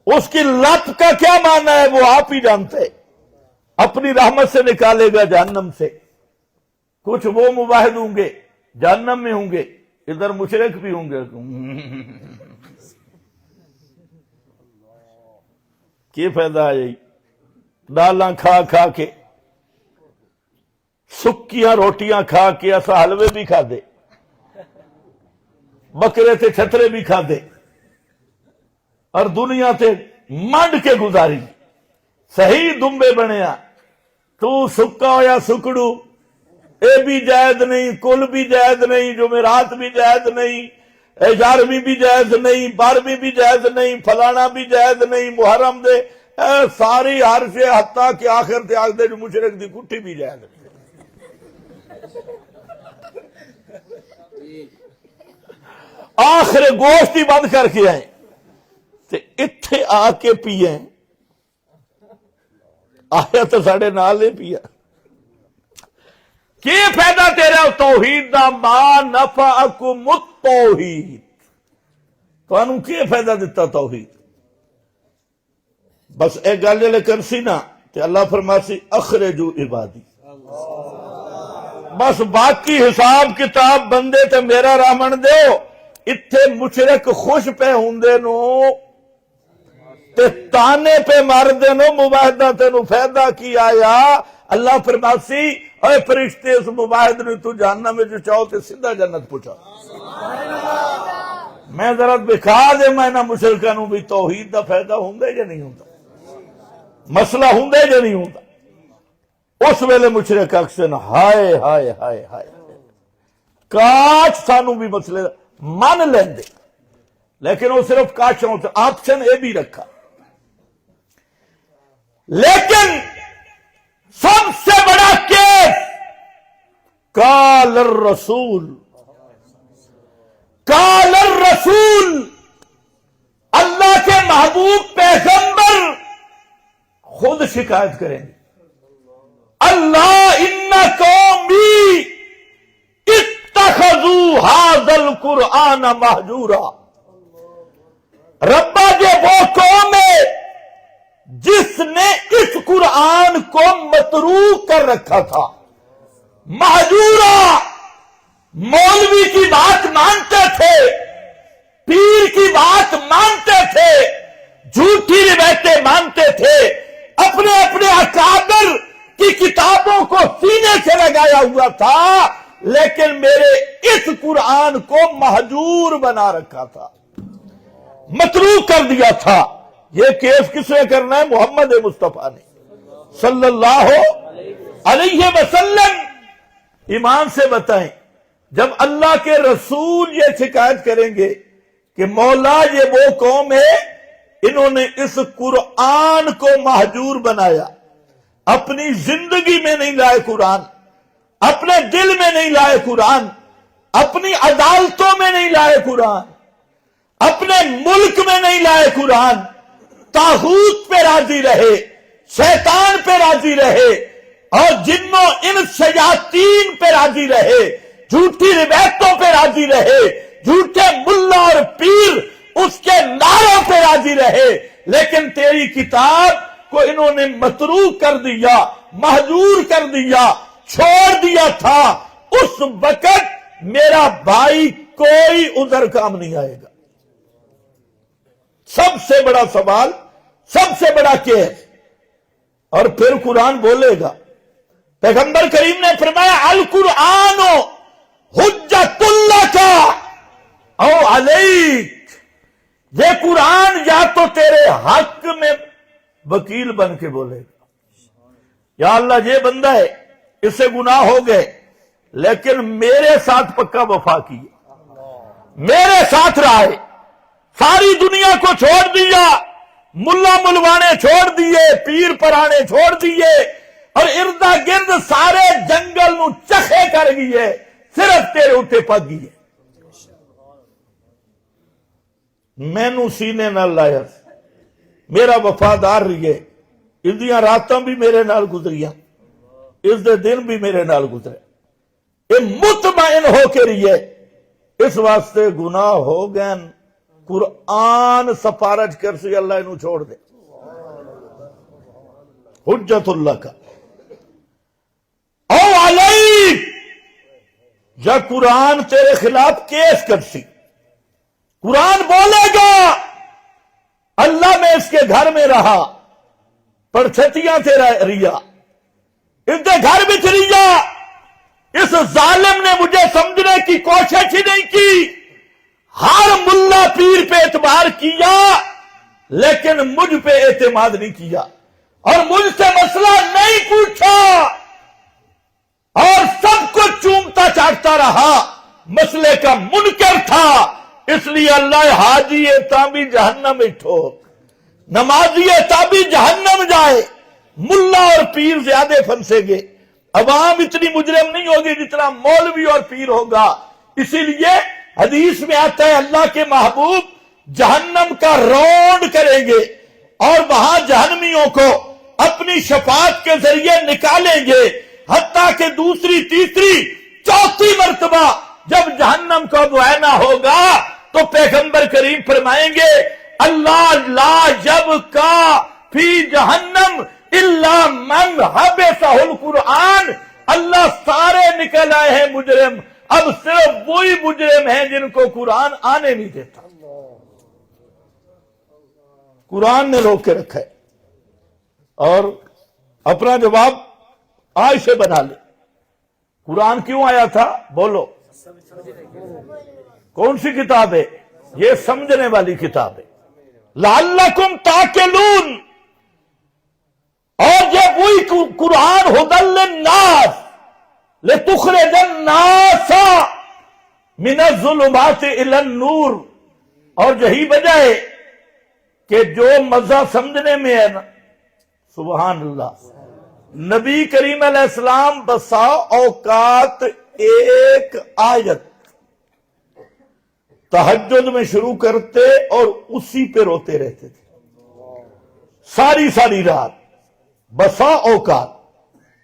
[SPEAKER 1] اس کی لپ کا کیا معنی ہے وہ آپ ہی جانتے ہیں. اپنی رحمت سے نکالے گا جہنم سے. کچھ وہ مواحد ہوں گے جہنم میں ہوں گے، ادھر مشرک بھی ہوں گے. کیا فائدہ ہے؟ دالاں کھا کھا کے، سکیاں روٹیاں کھا کے، اسا حلوے بھی کھا دے، بکرے تے چھترے بھی کھا دے، اور دنیا تے منڈ کے گزاری. صحیح دمبے بنیا، تو سکا ہویا سکڑو، اے بھی جائز نہیں، کل بھی جائز نہیں، جمعرات بھی جائز نہیں، 11ویں بھی جائز نہیں، 12ویں بھی جائز نہیں، فلانا بھی جائز نہیں، محرم دے ساری ہر سے حتیٰ کہ آخر تے آخر دے جو مشرک دی کٹھی بھی جائز نہیں. آخر گوشت ہی بند کر کے آئے تے اتھے آ کے پیئے، آیا تو ساڑھے نال ہی پیا. کی فائدہ تیرا توحید دا؟ ما نفعکم التوحید، تو انہوں کی فائدہ دیتا توحید؟ بس ایک گل لے کر سی نا کہ اللہ فرماسی اخرجو عبادی، بس باقی حساب کتاب بندے تے میرا رامن دیو. اتھے مشرک خوش پہ ہوندے نو تے تانے پہ مار دے نو، مباہدہ تے نو فائدہ کی آیا. اللہ فرماسی اے فرشتے اس مباہد نے تو جہنم میں جو چاہو تے سیدھا جنت پہنچا. میں ذرا بکھا دے میں نہ مشرکاں نو بھی توحید دا فائدہ ہوندا یا نہیں ہوندا، مسئلہ ہوندا یا نہیں ہوندا. اس ویلے مشرک اکثر ہائے ہائے ہائے ہائے کاش سانو بھی مسئلے مان لیندے، لیکن وہ صرف کاش ہوتا. آپشن یہ بھی رکھا، لیکن سب سے بڑا کیس قال الرسول، قال الرسول، اللہ کے محبوب پیغمبر خود شکایت کریں گے. اللہ ان قومی اتخذوا ھذا القرآن مہجورا. ربا یہ وہ قوم ہے جس نے اس قرآن کو متروک کر رکھا تھا. مہجورا، مولوی کی بات مانتے تھے، پیر کی بات مانتے تھے، جھوٹی روایتیں مانتے تھے، اپنے اپنے اکابر کی کتابوں کو سینے سے لگایا ہوا تھا، لیکن میرے اس قرآن کو مہجور بنا رکھا تھا، متروک کر دیا تھا. یہ کیس کس نے کرنا ہے؟ محمد مصطفیٰ نے صلی اللہ علیہ وسلم. ایمان سے بتائیں، جب اللہ کے رسول یہ شکایت کریں گے کہ مولا یہ وہ قوم ہے انہوں نے اس قرآن کو مہجور بنایا، اپنی زندگی میں نہیں لائے قرآن، اپنے دل میں نہیں لائے قرآن، اپنی عدالتوں میں نہیں لائے قرآن، اپنے ملک میں نہیں لائے قرآن، طاغوت پہ راضی رہے، شیطان پہ راضی رہے، اور جنوں ان شیاطین پہ راضی رہے، جھوٹی روایتوں پہ راضی رہے، جھوٹے ملا اور پیر بھی رہے، لیکن تیری کتاب کو انہوں نے متروک کر دیا، مہجور کر دیا، چھوڑ دیا تھا، اس وقت میرا بھائی کوئی عذر کام نہیں آئے گا۔ سب سے بڑا سوال، سب سے بڑا کیس۔ اور پھر قرآن بولے گا، پیغمبر کریم نے فرمایا القرآن حجت لک او علیک، یہ قرآن یا تو تیرے حق میں وکیل بن کے بولے گا، یا اللہ یہ بندہ ہے، اس سے گناہ ہو گئے لیکن میرے ساتھ پکا وفا کی، میرے ساتھ رہا ہے، ساری دنیا کو چھوڑ دیا، ملا ملوانے چھوڑ دیے، پیر پرانے چھوڑ دیے، اور اردا گرد سارے جنگل نو چکھے کر گئے، صرف تیرے اتے پک گئے، مینو سینے نہ لایا، میرا وفادار رہیے، اس دیاں راتاں بھی میرے نال گزریاں، اس دے دن بھی میرے نال گزرے، یہ مطمئن ہو کے رہیے، اس واسطے گناہ ہو گئے، قرآن سفارش کر سی اللہ انہوں چھوڑ دے، حجت اللہ کا او علیک، یا قرآن تیرے خلاف کیس کر سی، قرآن بولے گا اللہ میں اس کے گھر میں رہا، پرچھتیاں سے ریا، اس کے گھر میں ریا، اس ظالم نے مجھے سمجھنے کی کوشش ہی نہیں کی، ہر ملا پیر پہ اعتبار کیا لیکن مجھ پہ اعتماد نہیں کیا، اور مجھ سے مسئلہ نہیں پوچھا، اور سب کو چومتا چاٹتا رہا، مسئلے کا منکر تھا، اس لیے اللہ حاجی تابی جہنم میں ٹھوک، نمازی تابی جہنم جائے، ملا اور پیر زیادہ پھنسے گے، عوام اتنی مجرم نہیں ہوگی جتنا مولوی اور پیر ہوگا، اسی لیے حدیث میں آتا ہے اللہ کے محبوب جہنم کا رونڈ کریں گے، اور وہاں جہنمیوں کو اپنی شفاعت کے ذریعے نکالیں گے، حتیٰ کہ دوسری تیسری چوتھی مرتبہ جب جہنم کا معائنہ ہوگا تو پیغمبر کریم فرمائیں گے اللہ لا یبقا فی جہنم الا من حبسہ القرآن، اللہ سارے نکل آئے ہیں مجرم، اب صرف وہی مجرم ہیں جن کو قرآن آنے نہیں دیتا، قرآن نے روک کے رکھا ہے۔ اور اپنا جواب آج سے بنا لے، قرآن کیوں آیا تھا؟ بولو، کون سی کتاب ہے؟ یہ سمجھنے والی کتاب ہے، لعلکم تعقلون، اور یہ وہی قرآن ھدی للناس لتخرج الناس من الظلمات الی النور، اور یہی وجہ ہے کہ جو مزہ سمجھنے میں ہے نا، سبحان اللہ، نبی کریم علیہ السلام بسا اوقات ایک آیت تہجد میں شروع کرتے اور اسی پہ روتے رہتے تھے، ساری ساری رات، بسا اوقات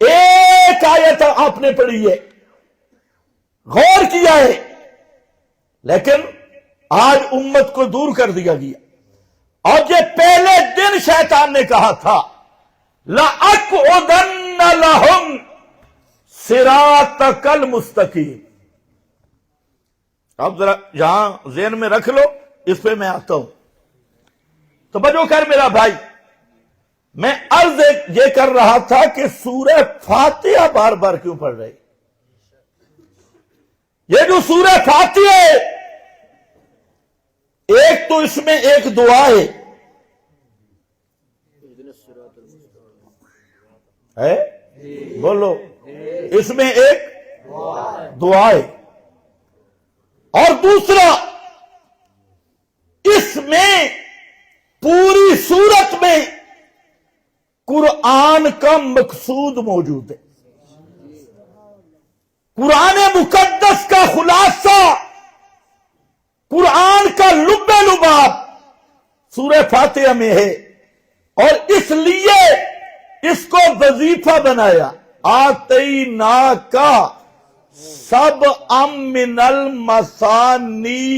[SPEAKER 1] ایک آیت آپ نے پڑھی ہے، غور کیا ہے، لیکن آج امت کو دور کر دیا گیا، اور یہ پہلے دن شیطان نے کہا تھا لَأَقْعُدَنَّ لَهُمْ صِرَاطَكَ الْمُسْتَقِيمَ۔ اب ذرا یہاں ذہن میں رکھ لو، اس پہ میں آتا ہوں، توجہ کر میرا بھائی، میں عرض یہ کر رہا تھا کہ سورہ فاتحہ بار بار کیوں پڑھ رہے؟ یہ جو سورہ فاتحہ ہے، ایک تو اس میں ایک دعا ہے، بولو، اس میں ایک دعا ہے، اور دوسرا اس میں پوری سورت میں قرآن کا مقصود موجود ہے، قرآن مقدس کا خلاصہ، قرآن کا لب لباب سورہ فاتحہ میں ہے، اور اس لیے اس کو وظیفہ بنایا، آتیناک سبعا من المثانی،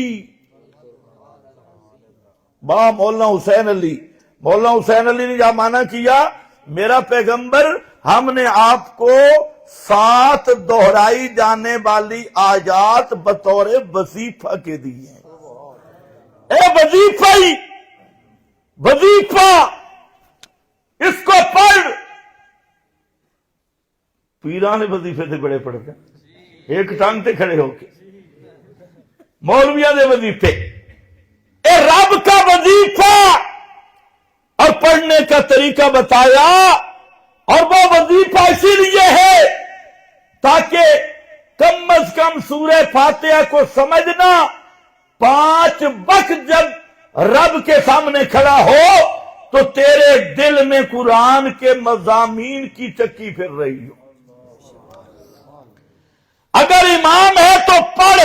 [SPEAKER 1] مولانا حسین علی، مولانا حسین علی نے یہ مانا کیا میرا پیغمبر ہم نے آپ کو 7 دہرائی جانے والی آیات بطور وظیفہ کے دی ہیں۔ اے وظیفہ ہی وظیفہ، اس کو پڑھ۔ پیرانے وظیفے سے بڑے پڑھتے ہیں، ایک ٹانگ تے کھڑے ہو کے، مولویاں دے وظیفے، اے رب کا وظیفہ، اور پڑھنے کا طریقہ بتایا۔ اور وہ وظیفہ اسی لیے ہے تاکہ کم از کم سورہ فاتحہ کو سمجھنا، 5 وقت جب رب کے سامنے کھڑا ہو تو تیرے دل میں قرآن کے مضامین کی چکی پھر رہی ہو۔ اگر امام ہے تو پڑھ،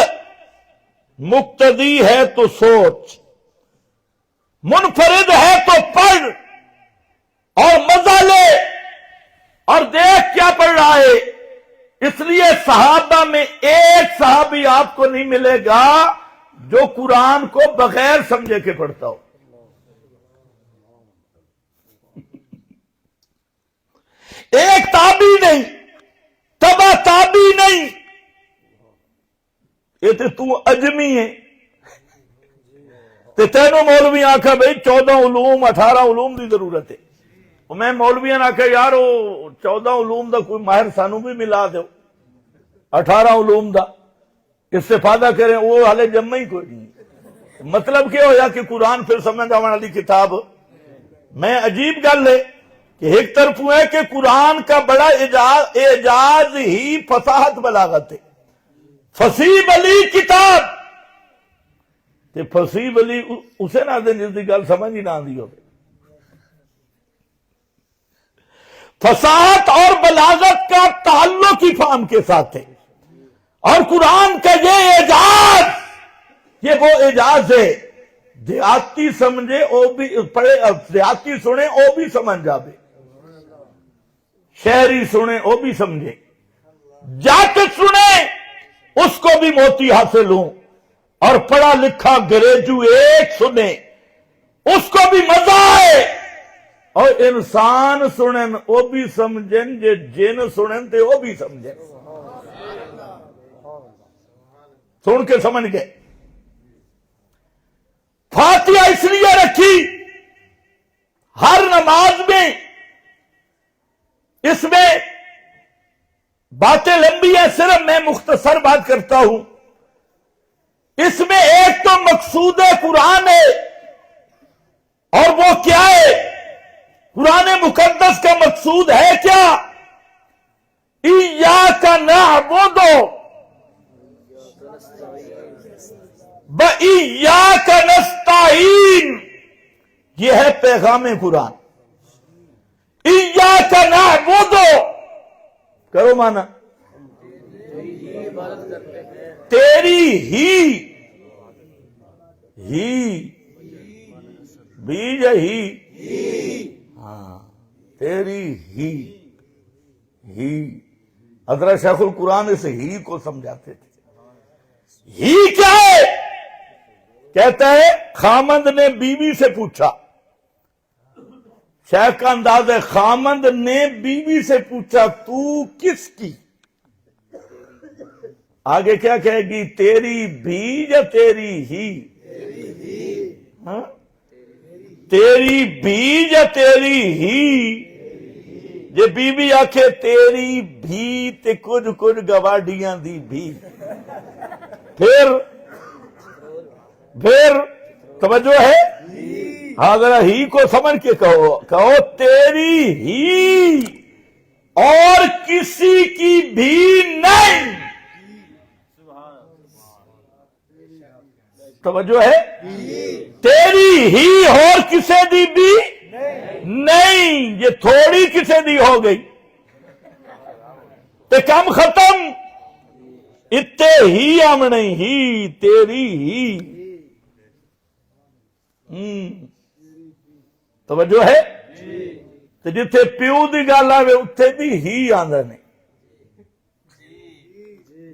[SPEAKER 1] مقتدی ہے تو سوچ، منفرد ہے تو پڑھ اور مزہ لے اور دیکھ کیا پڑھ رہا ہے۔ اس لیے صحابہ میں ایک صحابی آپ کو نہیں ملے گا جو قرآن کو بغیر سمجھے کے پڑھتا ہو۔ ایک تابی نہیں، تبا تابی نہیں، یہ تو اجمی ہے۔ تے تینوں مولوی آکھا بھئی 14 علوم 18 علوم دی ضرورت ہے۔ میں مولویاں نے آکھا یارو 14 علوم دا کوئی ماہر سانو بھی ملا دو، 18 علوم دا استفادہ کریں، وہ حالے جمع ہی کوئی نہیں۔ مطلب کیا ہویا کہ قرآن پھر سمجھ آنے والی کتاب۔ میں عجیب گل ہے کہ ایک طرف ہے کہ قرآن کا بڑا اعجاز ہی فصاحت بلاغت ہے، فصیح علی کتاب تے فصیح علی اسے نہ دے جس دی گل سمجھ ہی نہ آندی ہو۔ فصاحت اور بلاغت کا تعلق ہی فہم کے ساتھ ہے، اور قرآن کا یہ اعجاز، یہ وہ اعجاز ہے دیہاتی سمجھے او بھی پڑھے، دیہاتی سنے او بھی سمجھ جاوے، شہری سنے او بھی سمجھے، جات سنے اس کو بھی موتی حاصل ہوں، اور پڑھا لکھا گریجویٹ سنے اس کو بھی مزہ آئے، اور انسان سنن او بھی سمجھن، جے جن سنن تے او بھی سمجھن۔ سن کے سمجھ گئے۔ فاتحہ اس لیے رکھی ہر نماز میں، اس میں باتیں لمبی ہیں، صرف میں مختصر بات کرتا ہوں۔ اس میں ایک تو مقصود قرآن ہے، اور وہ کیا ہے؟ قرآن مقدس کا مقصود ہے کیا؟ ایاک نعبد و ایاک نستعین، یہ ہے پیغام قرآن۔ ایاک نعبد، کرو مانا تیری ہی بیج ہی، ہاں تیری ہی حضرت شیخ القرآن اس ہی کو سمجھاتے تھے۔ ہی کیا ہے؟ کہتا ہے خامند نے بیوی سے پوچھا، شیخ کا انداز ہے، خامند نے بیوی سے پوچھا تو کس کی؟ آگے کیا کہے گی؟ تیری بھی یا تیری ہی؟ ہاں؟ تیری بھی یا تیری ہی؟ جے بی بی آکھے تیری بھی تے کچھ گواڈیاں دی بھی، پھر توجہ ہے؟ ہاں ذرا ہی کو سمجھ کے کہو تیری ہی اور کسی کی بھی نہیں۔ توجہ ہے؟ تیری ہی اور کسے دی بھی نہیں، یہ تھوڑی کسے دی ہو گئی تے کم ختم، اتے ہی آمنے ہی تیری ہی۔ توجہ ہے؟ تے جتھے پیو دی گل آوے اتھے بھی ہی آندے نے،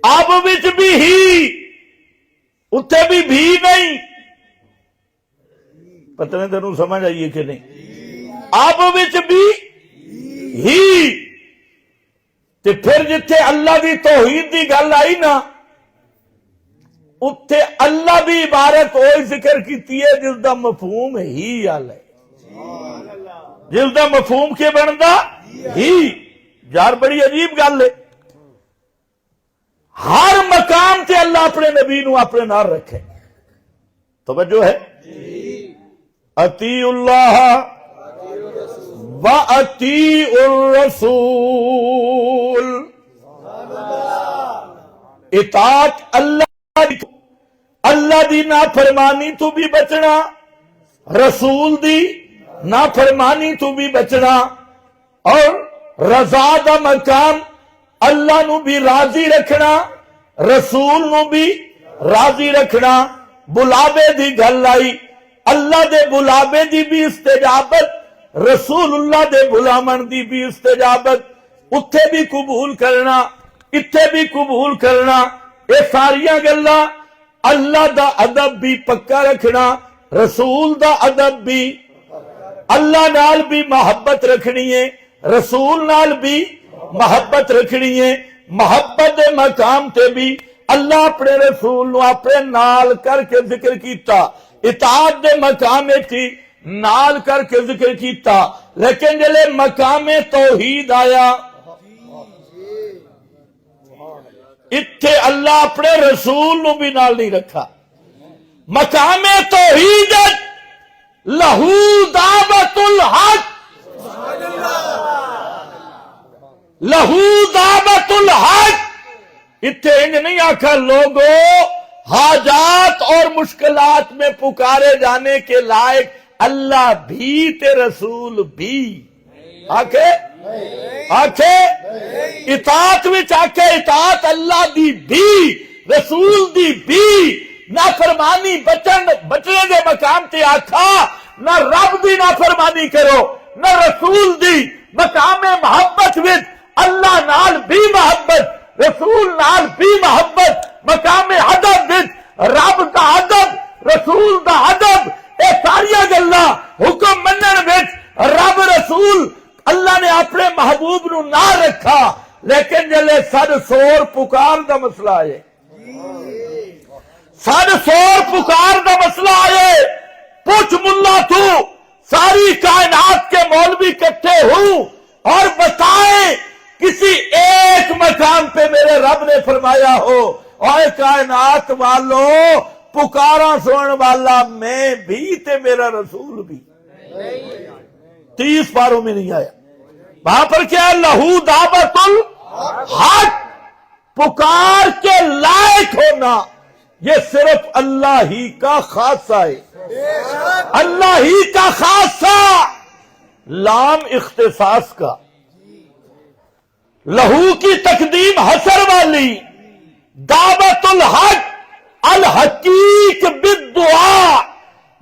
[SPEAKER 1] اب وچ بھی ہی، اتھے بھی نہیں، پتہ نہیں تینوں سمجھ آئیے کہ نہیں؟ اب وچ بھی ہی تے پھر جتھے اللہ دی توحید دی گل آئی نا اتھے اللہ دی عبارت وہی ذکر کیتی ہے جس دا مفہوم ہی آل ہے، جس دا مفہوم کے بندا ہی۔ یار بڑی عجیب گل ہے، ہر مقام تے اللہ اپنے نبی نو اپنے نال رکھے۔ توجہ ہے؟ اطیع اللہ وَأَطِیعُ الرَّسُولِ، اطاعت اللہ دی نافرمانی تو بھی بچنا، رسول دی نافرمانی تو بھی بچنا، اور رضا دا مقام اللہ نو بھی راضی رکھنا، رسول نو بھی راضی رکھنا۔ بلاوے دی گل آئی، اللہ دے بلاوے دی بھی استجابت، رسول اللہ دے بلاون دی بھی استجابت، اتھے بھی قبول کرنا اتھے بھی قبول کرنا۔ اے ساریاں گلاں اللہ دا ادب بھی پکا رکھنا، رسول دا ادب بھی، اللہ نال بھی محبت رکھنی ہے، رسول نال بھی محبت رکھنی ہے۔ محبت دے مقام تے بھی اللہ اپنے رسول نو اپنے نال کر کے ذکر کیتا، اطاعت دے مقام تھی نال کر کے ذکر کیتا، لیکن جلے مقام توحید آیا اتھے اللہ اپنے رسول نو بھی نال نہیں رکھا۔ مقام توحید لہو دعوت الحق، لہو دعوت الحق، اتھے انج نہیں آکھا لوگو حاجات اور مشکلات میں پکارے جانے کے لائق اللہ بھی تے رسول بھی۔ آکھے اطاعت وچ آکھے اطاعت اللہ دی بھی رسول دی بھی، نافرمانی بچنے دے مقام تے آکھا نہ رب دی نافرمانی کرو نہ رسول دی۔ مقام محبت وچ اللہ نال بھی محبت، رسول نال بھی محبت، مقام ادب وچ رب دا ادب رسول دا ادب، اے ساریاں گلاں حکم منن وچ رب رسول اللہ نے اپنے محبوب نو نہ رکھا، لیکن جلے سد سور پکار دا مسئلہ ہے، سد سور پکار دا مسئلہ ہے، پوچھ ملا تو ساری کائنات کے مولوی کٹھے ہوں اور بتائیں کسی ایک مقام پہ میرے رب نے فرمایا ہو اور کائنات والو پکارا سنن والا میں بھی تے میرا رسول بھی، 30 پاروں میں نہیں آیا۔ وہاں پر کیا ہے؟ لہو دعوت الحق، پکار کے لائق ہونا یہ صرف اللہ ہی کا خاصہ ہے، اللہ ہی کا خاصہ، لام اختصاص کا۔ لہو کی تقدیم حسر والی، دعوت الحق الحقیق بالدعا،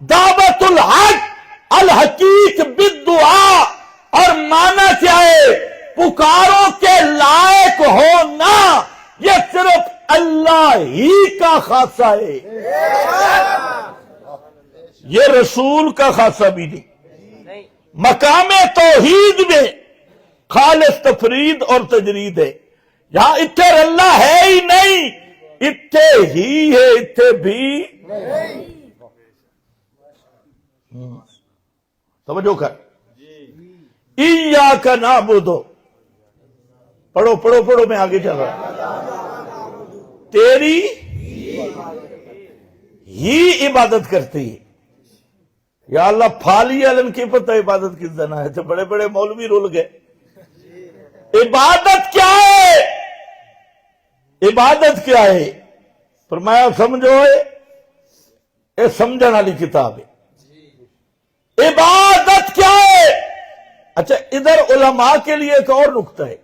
[SPEAKER 1] دعوت الحق الحقیق بالدعا، اور معنی کیا ہے؟ پکاروں کے لائق ہونا یہ صرف اللہ ہی کا خاصہ ہے، یہ رسول کا خاصہ بھی نہیں۔ مقام توحید میں خالص تفرید اور تجرید ہے، یہاں اتھے اللہ ہے ہی نہیں، اتھے ہی ہے، اتھے بھی توجہ کر۔ ایاک نعبد، پڑھو پڑھو پڑھو، میں آگے چل رہا ہوں۔ تیری ہی عبادت کرتی ہے، یا اللہ پھالی علن کی پتہ عبادت کس دینا ہے، تو بڑے بڑے مولوی رول گئے۔ عبادت کیا ہے؟ عبادت کیا ہے؟ فرمایا سمجھو یہ سمجھنے والی کتاب ہے۔ عبادت کیا ہے؟ اچھا ادھر علماء کے لیے ایک اور نقطہ ہے،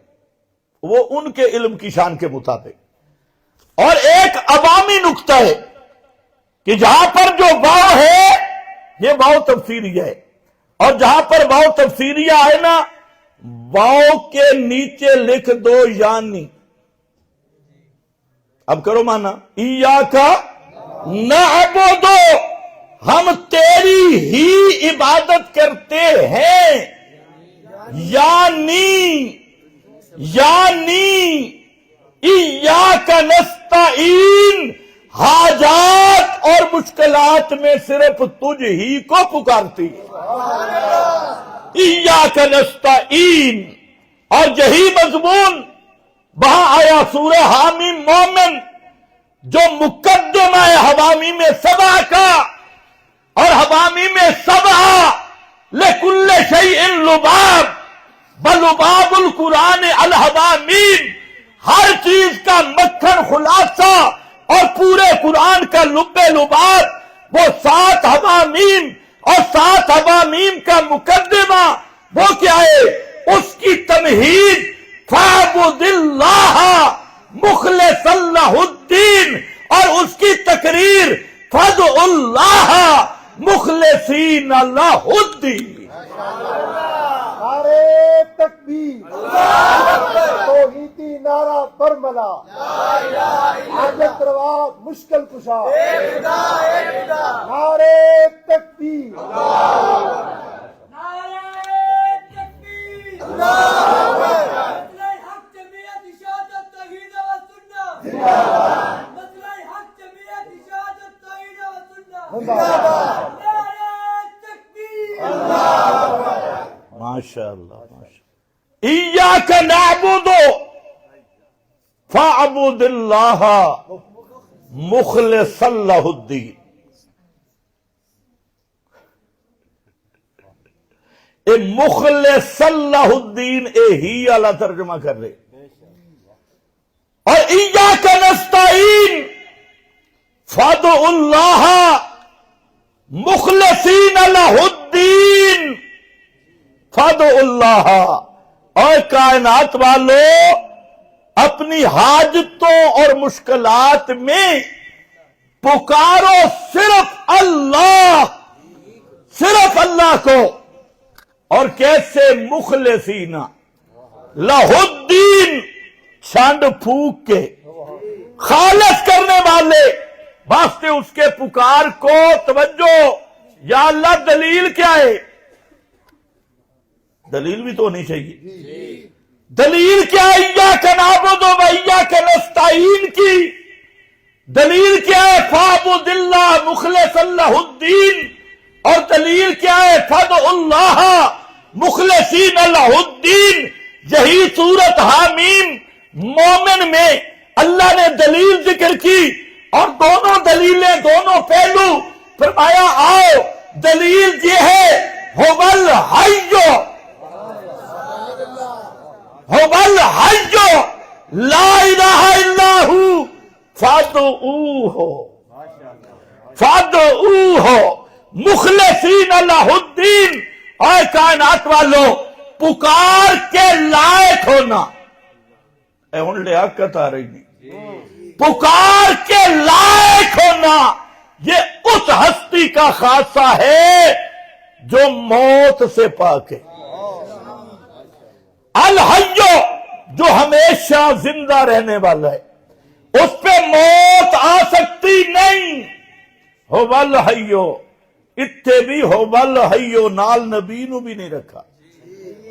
[SPEAKER 1] وہ ان کے علم کی شان کے مطابق، اور ایک عوامی نقطہ ہے کہ جہاں پر جو واو ہے یہ واو تفسیریہ ہے، اور جہاں پر واو تفسیریہ ہے نا واو کے نیچے لکھ دو یعنی، اب کرو مانا ایاک نعبد، ہم تیری ہی عبادت کرتے ہیں، یعنی ایاک نستعین، حاجات اور مشکلات میں صرف تجھ ہی کو پکارتی ایاک نستعین۔ اور یہی مضمون وہاں آیا سورہ حامیم مومن، جو مقدمہ ہے حوامیم سبع کا، اور حوامیم سبع لکل شیء لباب بلباب القرآن الحوامیم، ہر چیز کا مکھن خلاصہ اور پورے قرآن کا لب لباب وہ 7 حوامیم، اور 7 حوامیم کا مقدمہ وہ کیا ہے؟ اس کی تمہید فاعبد اللہ مخلصا لہ الدین، اور اس کی تقریر فادع اللہ مخلصین لہ الدین۔
[SPEAKER 2] نعرے تکبیر، توحیدی نعرہ برملا، حاجت روا مشکل کشا، نعرے تکبیر،
[SPEAKER 1] ماشاء اللہ۔ ایاک نعبد فاعبد اللہ مخلصا لہ الدین۔ اے مخلصا لہ الدین، اے ہی والا ترجمہ کر رہے، اور ایاک نستعین فادع اللہ مخلصین لہ الدین، فادع اللہ۔ اور کائنات والوں، اپنی حاجتوں اور مشکلات میں پکارو صرف اللہ، صرف اللہ کو۔ اور کیسے؟ مخلصین لہ الدین، چھانڈ پھونک کے، خالص کرنے والے واسطے اس کے پکار کو۔ توجہ، یا اللہ دلیل کیا ہے؟ دلیل بھی تو ہونی چاہیے۔ دلیل کیا ہے؟ ایاک نعبد و ایاک نستعین کی دلیل کیا ہے؟ فاعبد اللہ مخلصا لہ الدین۔ اور دلیل کیا ہے؟ فادع اللہ مخلصین لہ الدین۔ یہی سورت حامیم مومن میں اللہ نے دلیل ذکر کی، اور دونوں دلیلیں، دونوں پہلو فرمایا آؤ دلیل یہ ہے هو الحی لا الہ الا ہو فادعوہ مخلصین لہ الدین۔ اے کائنات والوں، پکار کے لائق ہونا، اے ان لیاقت آ رہی نہیں، پکار کے لائق ہونا یہ اس ہستی کا خاصہ ہے جو موت سے پاک ہے۔ الحیو، جو ہمیشہ زندہ رہنے والا ہے، اس پہ موت آ سکتی نہیں۔ ہو الحیو، اتنے بھی ہو الحیو نال نبی نو بھی نہیں رکھا۔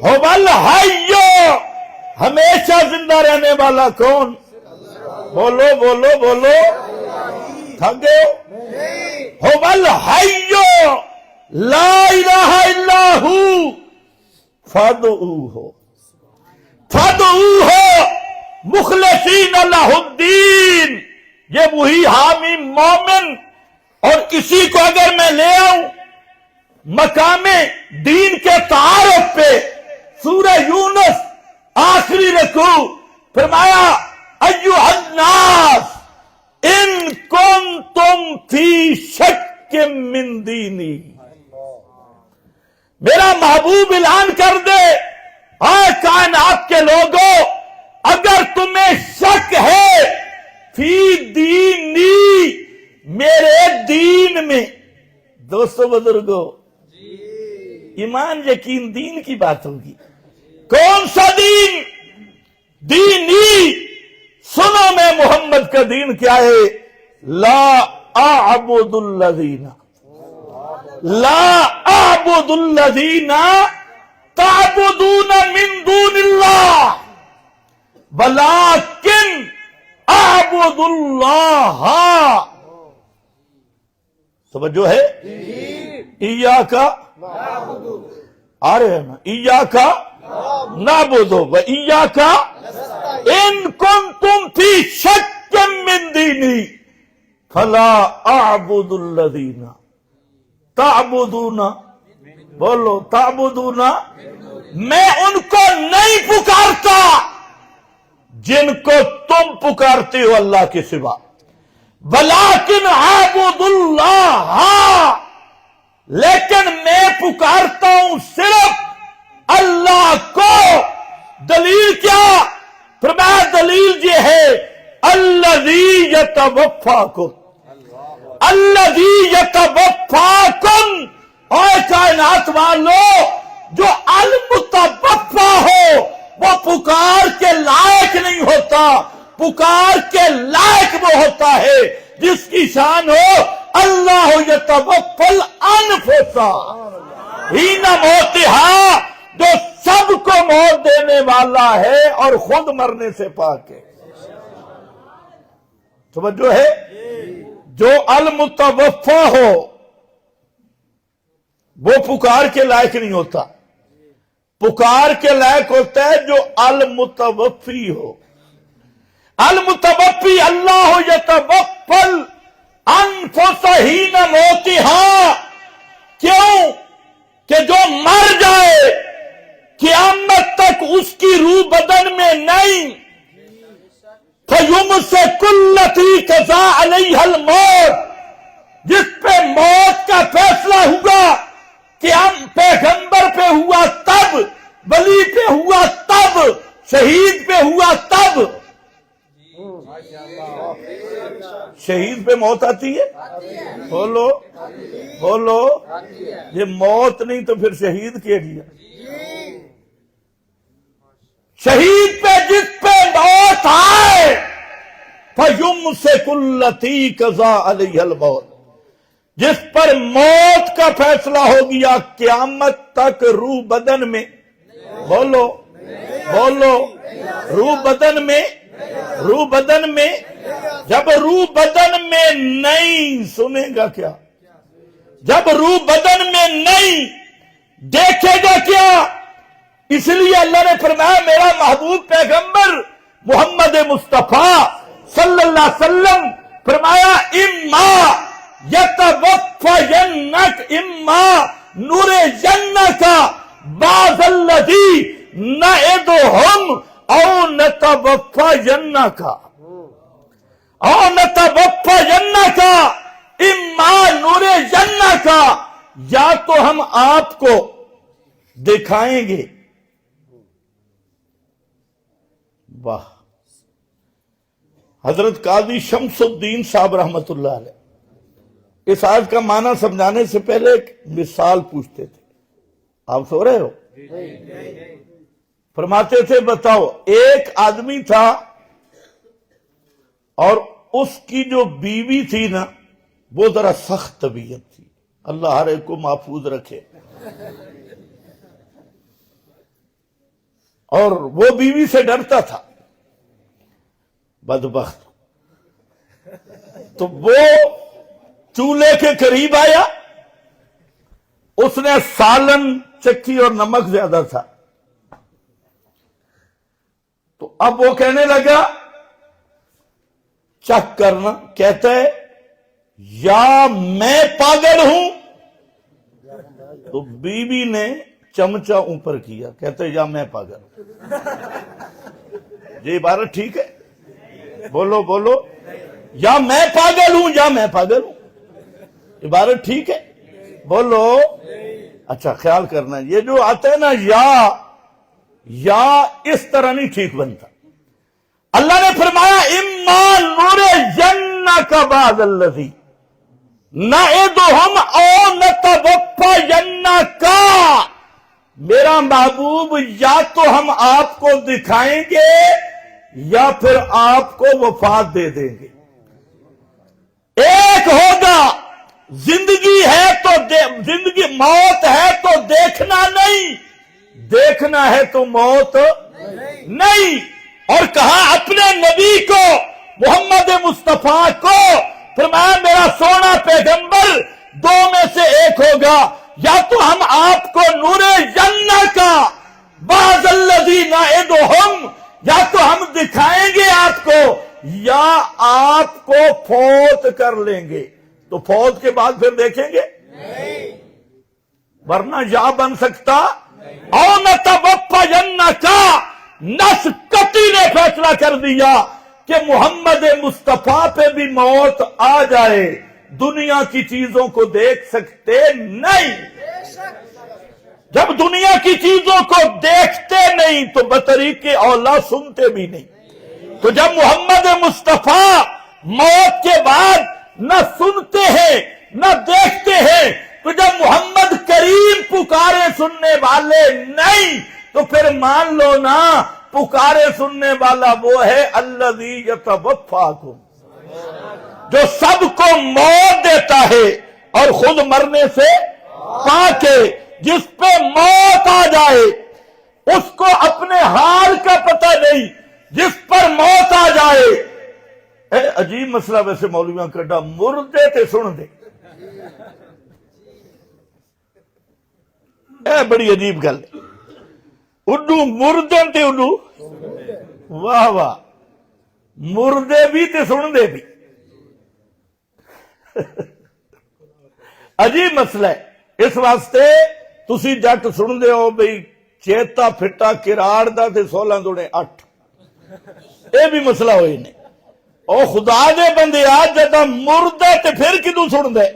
[SPEAKER 1] ہو الحیو، ہمیشہ زندہ رہنے والا کون؟ بولو بولو بولو، تھک گئے ہو؟ هو الحی لا الہ الا ہو فادعوہ مخلصین لہ الدین۔ یہ وہی حامی مومن، اور اسی کو اگر میں لے آؤں مقام دین کے تعارف پہ، سورہ یونس آخری رکوع فرمایا ایھا الناس ان کنتم فی شک من دینی۔ میرا محبوب اعلان کر دے، اے کائنات کے لوگوں، اگر تمہیں شک ہے فی دینی، میرے دین میں۔ دوستو بزرگوں، ایمان یقین دین کی بات ہوگی۔ کون سا دین؟ دینی۔ سنو میں محمد کا دین کیا ہے؟ لا اعبد الذین لا اعبد الذین تعبدون من دون اللہ ولکن اعبد اللہ. سمجھو ہے ایاک آ رہے ہیں نا, ایاک نعبد و ایاک ان کنتم فی شک من دینی فلا اعبد الذین تعبدون, بولو تعبدون, میں ان کو نہیں پکارتا جن کو تم پکارتے ہو اللہ کے سوا, ولیکن اعبد اللہ, لیکن میں پکارتا ہوں صرف اللہ کو. دلیل کیا؟ فرمایا دلیل یہ ہے الذی یتوفاکم, الذی یتوفاکم, اور کائنات والو جو المتوفا ہو وہ پکار کے لائق نہیں ہوتا, پکار کے لائق وہ ہوتا ہے جس کی شان ہو اللہ یتوفی الانفس حین موتہا, جو سب کو موت دینے والا ہے اور خود مرنے سے پاک ہے. توجہ ہے؟ جو المتوفا ہو وہ پکار کے لائق نہیں ہوتا, پکار کے لائق ہوتا ہے جو المتوفی ہو. المتوفی اللہ یتوفی الانفس حین موتہا, کیوں کہ جو مر جائے قیامت تک اس کی روح بدن میں نہیں, فَيُمْسِكُ الَّتِي قَضَىٰ عَلَيْهَا الْمَوْتَ, جس پہ موت کا فیصلہ ہوا, کہ ہم پیغمبر پہ ہوا تب, ولی پہ ہوا تب, شہید پہ ہوا تب. شہید پہ موت آتی ہے؟ بولو بولو, یہ موت نہیں تو پھر شہید کیا گیا. شہید پہ جس پہ موت آئے فَيُمْسِكُ الَّتِي قَضَىٰ عَلَيْهَا الْمَوْتَ, جس پر موت کا فیصلہ ہو گیا قیامت تک روح بدن میں. بولو بولو, روح بدن میں, روح بدن میں. جب روح بدن میں نہیں, سنے گا کیا, جب روح بدن میں نہیں دیکھے گا کیا؟ اس لیے اللہ نے فرمایا میرا محبوب پیغمبر محمد مصطفیٰ صلی اللہ علیہ وسلم فرمایا اما یتوفینک اما نرینک بعض الذی نعدہم او نتوفینک او نتوفینک اما نرینک, یا تو ہم آپ کو دکھائیں گے. واہ, حضرت قاضی شمس الدین صاحب رحمت اللہ علیہ اس آیت کا معنی سمجھانے سے پہلے ایک مثال پوچھتے تھے. آپ سو رہے ہو؟ فرماتے تھے بتاؤ, ایک آدمی تھا اور اس کی جو بیوی تھی نا وہ ذرا سخت طبیعت تھی, اللہ ہر ایک کو محفوظ رکھے, اور وہ بیوی سے ڈرتا تھا بدبخت. تو وہ چولہے کے قریب آیا, اس نے سالن چکھی اور نمک زیادہ تھا, تو اب وہ کہنے لگا چکھ کرنا, کہتا ہے یا میں پاگل ہوں. تو بیوی نے چمچہ اوپر کیا, کہتا ہے یا میں پاگل ہوں. یہ عبارت ٹھیک ہے؟ بولو بولو, یا میں پاگل ہوں, یا میں پاگل ہوں, عبارت ٹھیک ہے؟ بولو. اچھا خیال کرنا, یہ جو آتا ہے نا یا اس طرح نہیں ٹھیک بنتا. اللہ نے فرمایا اما نرینک بعض الذی نعدہم او نتوفینک, میرا محبوب یا تو ہم آپ کو دکھائیں گے یا پھر آپ کو وفات دے دیں گے. ایک ہوگا زندگی ہے تو زندگی موت ہے تو دیکھنا نہیں، دیکھنا ہے تو موت نہیں۔ اور کہا اپنے نبی کو محمد مصطفیٰ کو، فرمایا میرا سونا پیغمبر دو میں سے ایک ہوگا، یا تو ہم آپ کو نور جنہ کا بعض الذی نعدہم، یا تو ہم دکھائیں گے آپ کو، یا آپ کو فوت کر لیں گے۔ تو فوت کے بعد پھر دیکھیں گے؟ ورنہ یا بن سکتا او نتوفینک، نس کتی نے فیصلہ کر دیا کہ محمد مصطفیٰ پہ بھی موت آ جائے، دنیا کی چیزوں کو دیکھ سکتے نہیں۔ جب دنیا کی چیزوں کو دیکھتے نہیں تو بطریق اولا سنتے بھی نہیں۔ تو جب محمد مصطفیٰ موت کے بعد نہ سنتے ہیں نہ دیکھتے ہیں، تو جب محمد کریم پکارے سننے والے نہیں، تو پھر مان لو نا پکارے سننے والا وہ ہے الذی یتوفاکم، جو سب کو موت دیتا ہے اور خود مرنے سے پاکے۔ جس پہ موت آ جائے اس کو اپنے حال کا پتہ نہیں، جس پر موت آ جائے۔ عجیب مسئلہ ویسے مولویاں کڈا، مردے تے سن دے، بڑی عجیب گل ہے۔ اڈو مردے تے اڈو، واہ واہ، مردے بھی تے سن دے بھی، عجیب مسئلہ ہے۔ اس واسطے تسی جٹ سن دے ہو بھئی چیتا پھٹا کراڑ دا تے 16 دونے 8، اے بھی مسئلہ ہوئی نہیں۔ او خدا دے بندے آج جدہ مردے تے پھر کدوں سن دے؟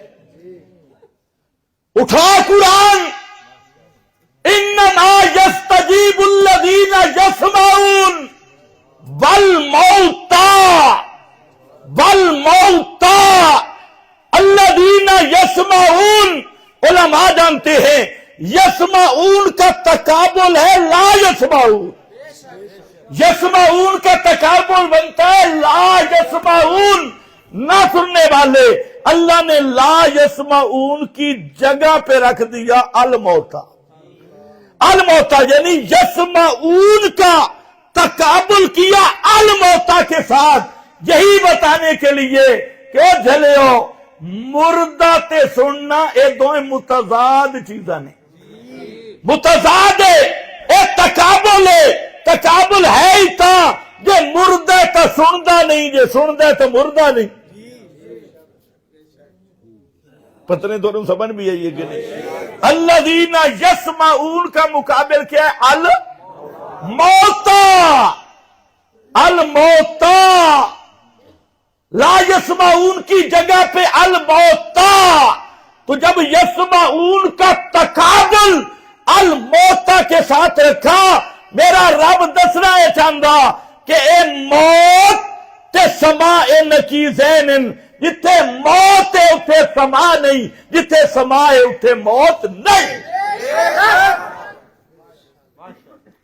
[SPEAKER 1] اٹھا قرآن، انما یستجیب الذین یسمعون والموتى الذین یسمعون۔ علماء جانتے ہیں یسمعون کا تقابل ہے لا یسمعون، یسمعون کا تقابل بنتا ہے لا یسمعون، نہ سننے والے۔ اللہ نے لا یسمعون کی جگہ پہ رکھ دیا الموتى، الموتى یعنی یسمعون کا تقابل کیا الموتى کے ساتھ، یہی بتانے کے لیے کہ جھلیو مردہ تے سننا اے دوئے متضاد چیزاں نے، متضاد ہے، اے تقابل ہے، تقابل ہے ہی تھا، جے مردہ تا سندہ نہیں، جے سندہ تا مردہ نہیں۔ پتہ نہیں دونوں سمجھ بھی آئیے کہ نہیں؟ الذین یسمعون کا مقابل کیا ہے؟ الموتى، الموتى، لا یسمعون کی جگہ پہ الموتى۔ تو جب یسمعون کا تقابل الموتى کے ساتھ رکھا، میرا رب دسنا ہے چاہتا کہ اے موت تے سماء نکیزین، جتھے موت ہے اتھے سما نہیں، جتھے سما ہے اتھے موت نہیں۔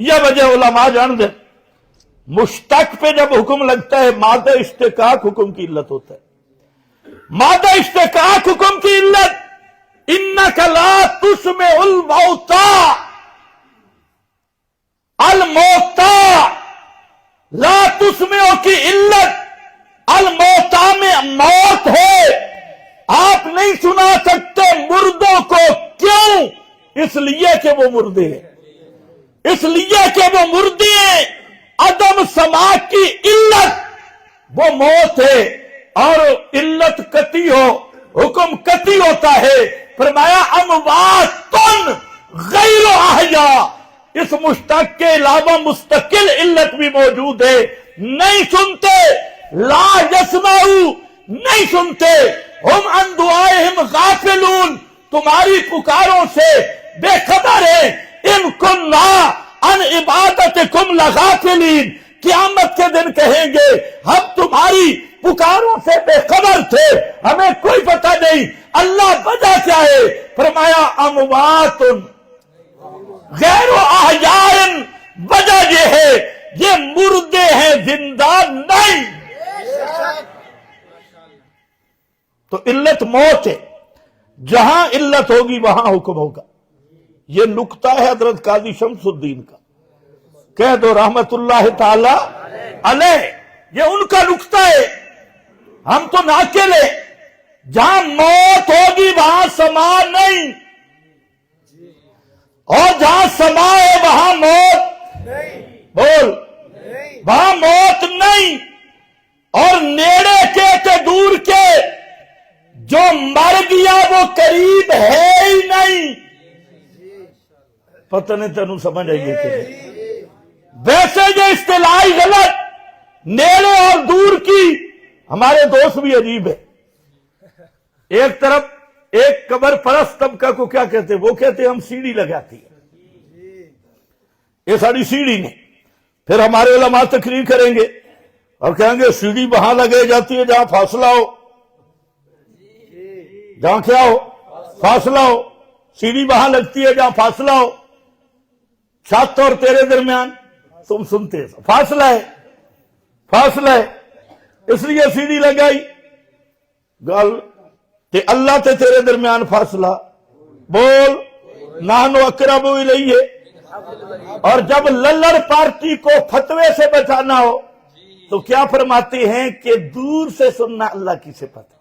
[SPEAKER 1] یہ وجہ علماء جان دے، مشتق پہ جب حکم لگتا ہے مادہ اشتقاق حکم کی علت ہوتا ہے۔ مادہ اشتقاق حکم کی علت انک لا تسمع الموتى، الموتى لا تسمع کی علت الموتى میں موت ہے، آپ نہیں سنا سکتے مردوں کو۔ کیوں؟ اس لیے کہ وہ مردے ہیں، اس لیے کہ وہ مردے ہیں۔ عدم سماع کی علت وہ موت ہے، اور علت قطعی ہو حکم قطعی ہوتا ہے۔ فرمایا اموات غیر احیاء، اس مشتق کے علاوہ مستقل علت بھی موجود ہے، نہیں سنتے، لا یسمعو، نہیں سنتے، ہم عن دعائہم غافلون، تمہاری پکاروں سے بے خبر ہے، ان کننا عن عبادتکم لغافلین، قیامت کے دن کہیں گے ہم تمہاری پکاروں سے بے خبر تھے، ہمیں کوئی پتہ نہیں۔ اللہ وجہ کیا ہے؟ فرمایا اموات غیر احیاء، وجہ یہ ہے یہ مردے ہیں، زندہ نہیں۔ تو علت موت ہے۔ جہاں علت ہوگی وہاں حکم ہوگا. یہ نقطہ ہے حضرت قاضی شمس الدین کا. کہہ دو رحمت اللہ تعالی علیہ. یہ ان کا نقطہ ہے. ہم تو ناقل ہیں. جہاں موت ہوگی وہاں سما نہیں، اور جہاں سما ہے وہاں موت بول وہاں موت نہیں. اور نیڑے کے تے دور کے جو مر گیا وہ قریب ہے ہی نہیں. پتہ نہیں تینوں سمجھ آئیے کہ ویسے یہ اصطلاح غلط. نیڑے اور دور کی ہمارے دوست بھی عجیب ہے. ایک طرف ایک قبر پرست طبقہ کو کیا کہتے ہیں؟ وہ کہتے ہیں ہم سیڑھی لگاتی ہے، یہ ساری سیڑھی نہیں. پھر ہمارے علماء تقریر کریں گے اور کہیں گے سیڑھی وہاں لگائی جاتی ہے جہاں فاصلہ ہو. جہاں کیا ہو؟ فاصلہ ہو. سیڑھی وہاں لگتی ہے جہاں فاصلہ ہو. چھت اور تیرے درمیان تم سنتے ہیں فاصلہ ہے، فاصلہ ہے، اس لیے سیڑھی لگائی. گل تے اللہ تے تیرے درمیان فاصلہ. بول نحن اقرب الیہ. اور جب للڑ پارٹی کو فتوے سے بچانا ہو تو کیا فرماتے ہیں کہ دور سے سننا اللہ کی صفت ہے.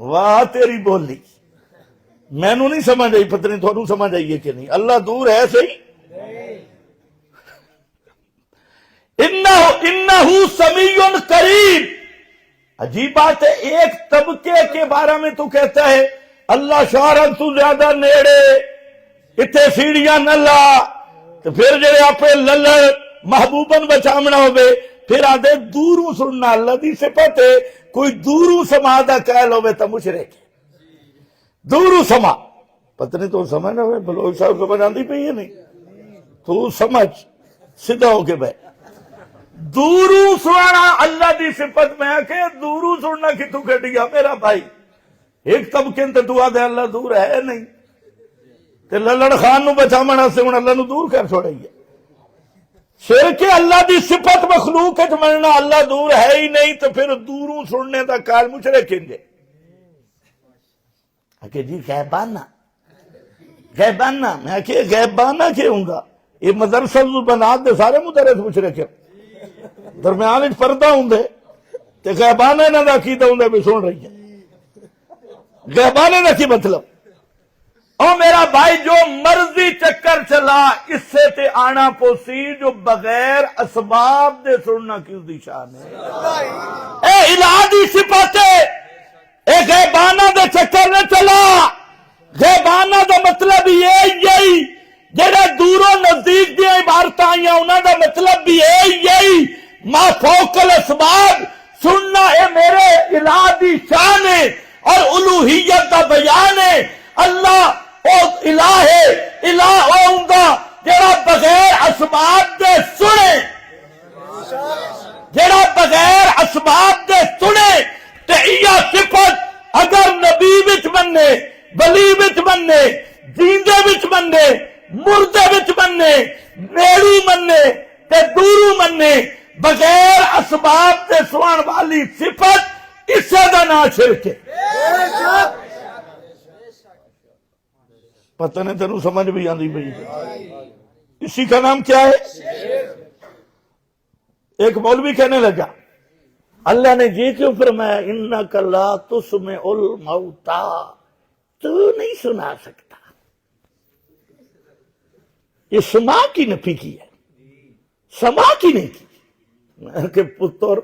[SPEAKER 1] واہ تیری بولی میں نو نہیں سمجھ آئی، پتہ نہیں تھوڑا سمجھ آئیے کہ نہیں. اللہ دور ہے صحیح. انہو سمیع قریب. عجیب بات ہے. ایک طبقے کے بارے میں تو کہتا ہے اللہ شہرت تو زیادہ نیڑے اتنے سیڑھیاں نہ لا. تو پھر جڑے آپ للڑ محبوبن بچامنا ہوئے پھر آدھے دوروں سننا اللہ دی صفت ہے. کوئی دوروں سما دا کہل ہوئے تو مشرک ہے. دوروں سما پتہ نہیں تو سمجھ نہ ہوئے. بلوچ صاحب سمجھ آندی پہ یہ نہیں تو سمجھ سیدھا ہو کے بھائی. دوروں سننا اللہ دی صفت میں ہے کہ دوروں سننا کی تو کٹیا میرا بھائی. ایک طبقے تے دعا دے اللہ دور ہے نہیں تے للڑ خان نو بچامنا سے ہن اللہ نو دور کر چھوڑی ہے. شرک اللہ دی صفت مخلوق وچ مننا اللہ دور ہے ہی نہیں تو پھر دوروں سننے دا کار مشرک کہندے. کہ جی غیبانہ غیبانہ. میں کہ غیبانہ کیوں ہوں گا؟ یہ مدرسہ بنات دے سارے مدرس مشرک ہیں. درمیان وچ پردہ ہوندے تے غیبانہ انہاں دا عقیدہ ہوندا بھی سن رہی ہے. غیبانہ دا کی مطلب؟ او میرا بھائی جو مرضی چکر چلا اس سے تے آنا پوسی جو بغیر اسباب دے سننا کیوں دی شان ہے. اے الہ دی صفت ہے. اے غیبانہ دے چکر نہ چلا. غیبانہ دا مطلب یہی جڑے دوروں نزدیک دیا عبارت آئیاں انہاں دا مطلب بھی یہی ما فوق الاسباب سننا. اے میرے الہ دی شان ہے اور الوہیت دا بیان ہے. اللہ او الہ ہے. الہ او ہوندا جڑا بغیر اسباب دے سنے، جڑا بغیر اسباب دے سنے. تے ایہ صفت اگر نبی وچ مننے، ولی وچ مننے، جیندے وچ مننے، مردے وچ مننے، نیڑی مننے تے دورو مننے، بغیر اسباب دے سنن والی صفت اسے دا نام شرک ہے. پتہ نہیں تینوں سمجھ بھی آندی بھئی. اسی کا نام کیا ہے؟ ایک مولوی کہنے لگا اللہ نے یہ کیوں فرمایا انک لا تسمع الموتى، تو نہیں سنا سکتا. یہ سما کی نفی کی ہے، سما کی نہیں کی. کہ پتر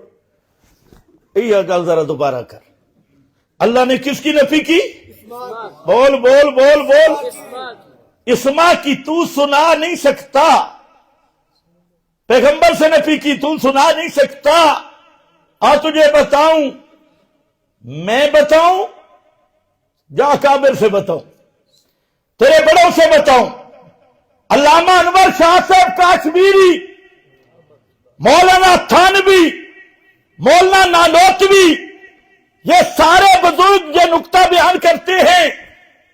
[SPEAKER 1] یہ گل ذرا دوبارہ کر. اللہ نے کس کی نفی کی؟ بول بول بول بول. اسما کی. تو سنا نہیں سکتا. پیغمبر سے نفی کی تو سنا نہیں سکتا. تجھے بتاؤں، میں بتاؤں، جا کابر سے بتاؤں، تیرے بڑوں سے بتاؤں. علامہ انور شاہ صاحب کاشمیری، مولانا تھانوی، مولانا نالوتوی، یہ سارے بزرگ یہ نقطہ بیان کرتے ہیں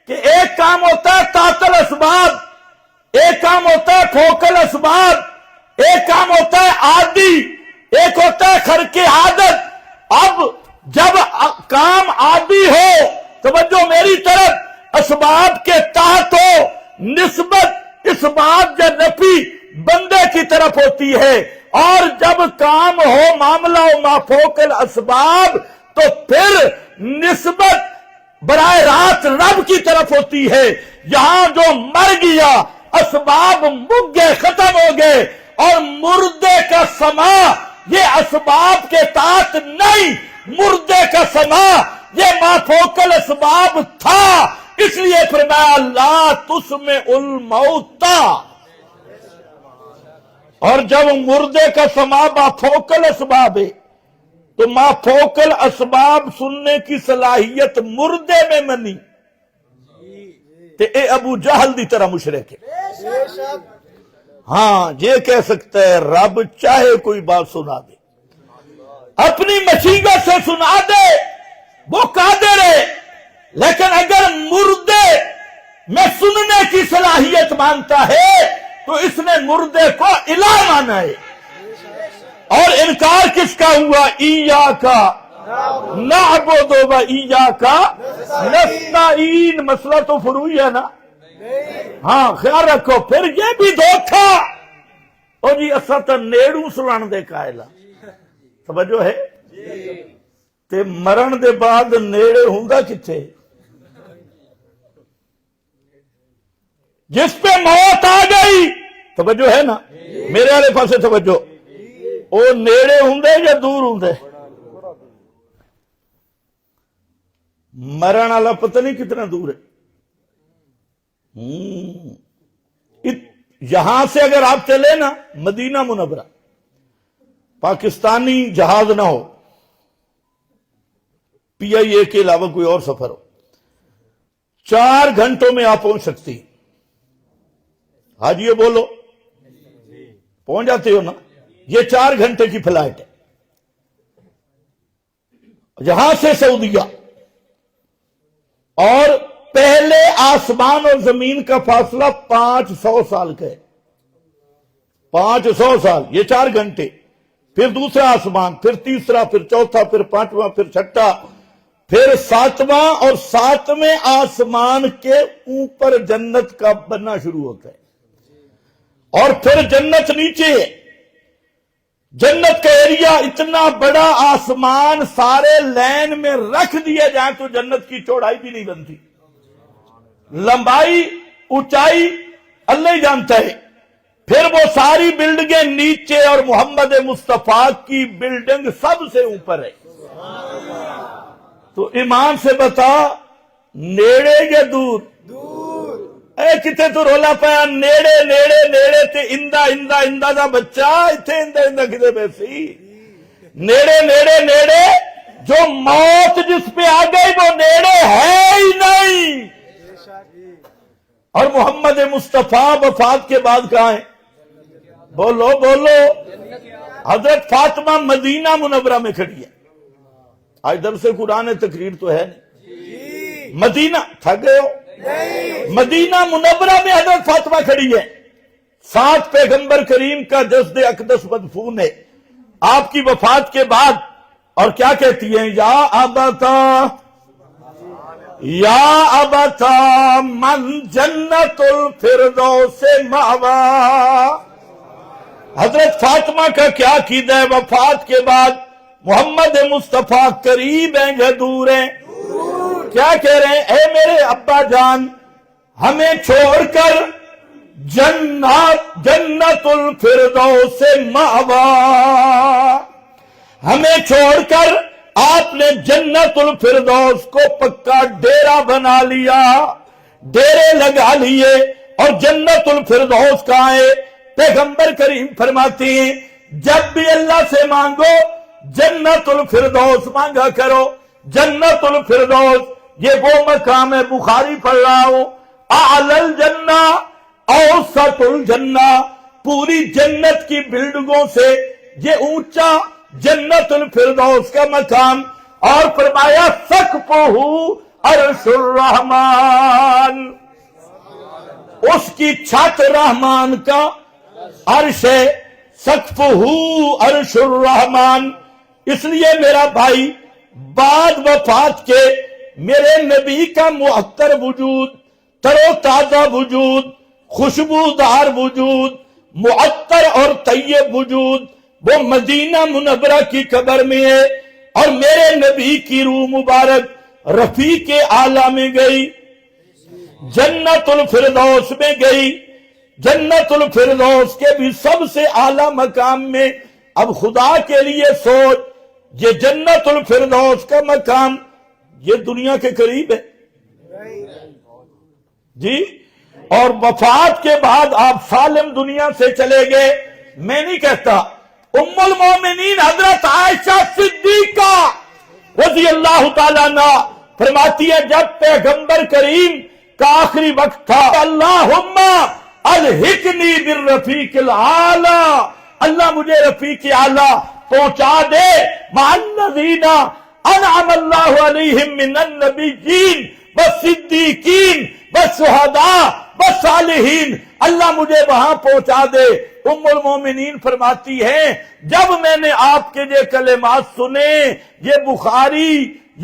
[SPEAKER 1] کہ ایک کام ہوتا ہے تحت الاسباب، ایک کام ہوتا ہے فوق الاسباب، ایک کام ہوتا ہے عادی، ایک ہوتا ہے خرق عادت. اب جب کام عادی ہو توجہ میری طرف، اسباب کے تحت ہو، نسبت اس بات یا نفی بندے کی طرف ہوتی ہے، اور جب کام ہو معاملہ ہو ما فوق الاسباب تو پھر نسبت براہ راست رب کی طرف ہوتی ہے۔ یہاں جو مر گیا اسباب مک گئے، ختم ہو گئے، اور مردے کا سما یہ اسباب کے تحت نہیں، مردے کا سما یہ ما فوق الاسباب تھا، اس لیے فرمایا لا تسمع الموت۔ اور جب مردے کا سما ما فوق الاسباب ہے تو ما فوق الاسباب سننے کی صلاحیت مردے میں منی تے اے ابو جہل دی طرح مشرک ہے۔ ہاں یہ کہہ سکتا ہے رب چاہے کوئی بات سنا دے، اپنی مشیت سے سنا دے، وہ قادر ہے، لیکن اگر مردے میں سننے کی صلاحیت مانتا ہے تو اس نے مردے کو الہ مانا ہے۔ اور انکار کس کا ہوا؟ ایاکا نعبد و ایاکا نستعین۔ مسئلہ تو فروعی ہے نا، ہاں خیال رکھو۔ پھر یہ بھی دھوکا، اور جی اسا تا نیڑوں سلان دے قائلہ، توجہ ہے، تے مرن دے بعد نیڑے ہونگا کتھے؟ جس پہ موت آ گئی، توجہ ہے نا، میرے والے پاسے توجہ، وہ نیڑے ہوندے یا دور ہوندے؟ مرن والا پتہ نہیں کتنا دور ہے۔ یہاں سے اگر آپ چلے نا مدینہ منورہ، پاکستانی جہاز نہ ہو، پی آئی اے کے علاوہ کوئی اور سفر ہو، 4 گھنٹوں میں آپ پہنچ سکتی۔ حاجی بولو پہنچ جاتے ہو نا؟ یہ 4 گھنٹے کی فلائٹ ہے یہاں سے سعودیہ، اور پہلے آسمان اور زمین کا فاصلہ 500 سال کا ہے، 500 سال، یہ 4 گھنٹے، پھر دوسرا آسمان، پھر تیسرا، پھر چوتھا، پھر 5واں، پھر 6واں، پھر 7واں، اور 7ویں آسمان کے اوپر جنت کا بننا شروع ہوتا ہے، اور پھر جنت نیچے ہے۔ جنت کا ایریا اتنا بڑا، آسمان سارے لین میں رکھ دیا جائے تو جنت کی چوڑائی بھی نہیں بنتی، لمبائی اونچائی اللہ ہی جانتا ہے۔ پھر وہ ساری بلڈنگیں نیچے، اور محمد مصطفیٰ کی بلڈنگ سب سے اوپر ہے۔ تو ایمان سے بتا نیڑے یا دور؟ اے کتے تو رولا پایا نیڑے نیڑے نیڑے تے اندہ اندہ اندہ دا بچہ اتھے اندہ اندہ کتے بیسی نیڑے نیڑے نیڑے، جو موت جس پہ آ گئی وہ نیڑے ہے ہی نہیں۔ اور محمد مصطفیٰ وفات کے بعد کہاں ہیں؟ بولو بولو۔ حضرت فاطمہ مدینہ منورہ میں کھڑی ہے، آج درس قرآن تقریر تو ہے نہیں، مدینہ تھک گئے ہو؟ مدینہ منورہ میں حضرت فاطمہ کھڑی ہے، 7 پیغمبر کریم کا جسد اقدس مدفون ہے آپ کی وفات کے بعد، اور کیا کہتی ہیں؟ یا ابتا یا ابتا من جنت الفردوس مأوا۔ حضرت فاطمہ کا کیا عقیدہ ہے وفات کے بعد؟ محمد مصطفیٰ قریب ہیں یا دور ہیں؟ کیا کہہ رہے ہیں؟ اے میرے ابا جان، ہمیں چھوڑ کر جنت الفردوس مأوا، ہمیں چھوڑ کر آپ نے جنت الفردوس کو پکا ڈیرا بنا لیا، ڈیرے لگا لیے۔ اور جنت الفردوس کہاں ہے؟ پیغمبر کریم فرماتے ہیں جب بھی اللہ سے مانگو جنت الفردوس مانگا کرو۔ جنت الفردوس یہ وہ مقام ہے، بخاری پڑھ رہا ہوں، اعلی الجنہ اوسط الجنہ، پوری جنت کی بلڈنگوں سے یہ اونچا جنت الفردوس کا مقام۔ اور فرمایا سقفہ عرش الرحمن، اس کی چھت رحمان کا عرش ہے، سقفہ عرش الرحمن۔ اس لیے میرا بھائی بعد وفات کے میرے نبی کا معطر وجود، تر و تازہ وجود، خوشبودار وجود، معطر اور طیب وجود وہ مدینہ منورہ کی قبر میں ہے، اور میرے نبی کی روح مبارک رفیق اعلیٰ میں گئی، جنت الفردوس میں گئی، جنت الفردوس کے بھی سب سے اعلیٰ مقام میں۔ اب خدا کے لیے سوچ، یہ جنت الفردوس کا مقام یہ دنیا کے قریب ہے جی، اور وفات کے بعد آپ سالم دنیا سے چلے گئے۔ میں نہیں کہتا، ام المومنین حضرت عائشہ صدیقہ رضی اللہ تعالیٰ عنہ فرماتی ہے جب پیغمبر کریم کا آخری وقت تھا، اللہم الحقنی بالرفیق الاعلی، اللہ مجھے رفیق اعلی پہنچا دے، مع الذین انعم اللہ علیہم من النبیین والصدیقین والشہداء والصالحین، اللہ مجھے وہاں پہنچا دے۔ ام المومنین فرماتی ہیں جب میں نے آپ کے یہ کلمات سنے، یہ بخاری،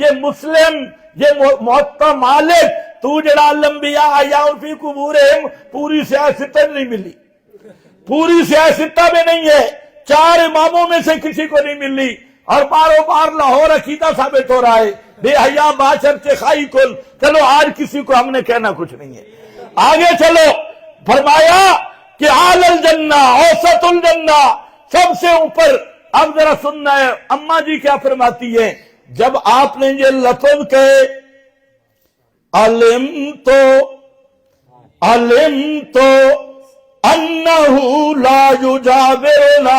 [SPEAKER 1] یہ مسلم، یہ موطا مالک، تو جڑا الانبیاء احیاء فی قبورہم، پوری سیاستہ نہیں ملی، پوری سیاستہ میں نہیں ہے، 4 اماموں میں سے کسی کو نہیں ملی، اور باروں بار لاہور عقیدہ ثابت ہو رہا ہے بے حیا باشر چخائی کل۔ چلو آج کسی کو ہم نے کہنا کچھ نہیں ہے، آگے چلو۔ فرمایا کہ اعلی الجنہ، اوسط الجنہ، سب سے اوپر۔ اب ذرا سننا ہے اماں جی کیا فرماتی ہیں جب آپ نے یہ لفظ کہے، علمت انہ لا یجاورنا،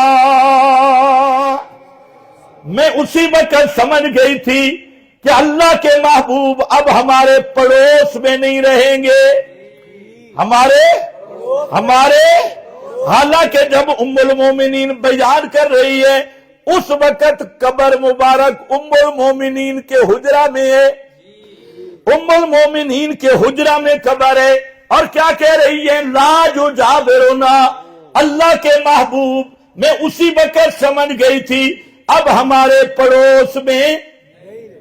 [SPEAKER 1] میں اسی وقت سمجھ گئی تھی کہ اللہ کے محبوب اب ہمارے پڑوس میں نہیں رہیں گے، ہمارے حالانکہ جب ام المومنین بیان کر رہی ہے اس وقت قبر مبارک ام المومنین کے حجرہ میں ہے، ام المومنین کے حجرہ میں قبر ہے، اور کیا کہہ رہی ہے، لا یجاورنا، اللہ کے محبوب میں اسی وقت سمجھ گئی تھی اب ہمارے پڑوس میں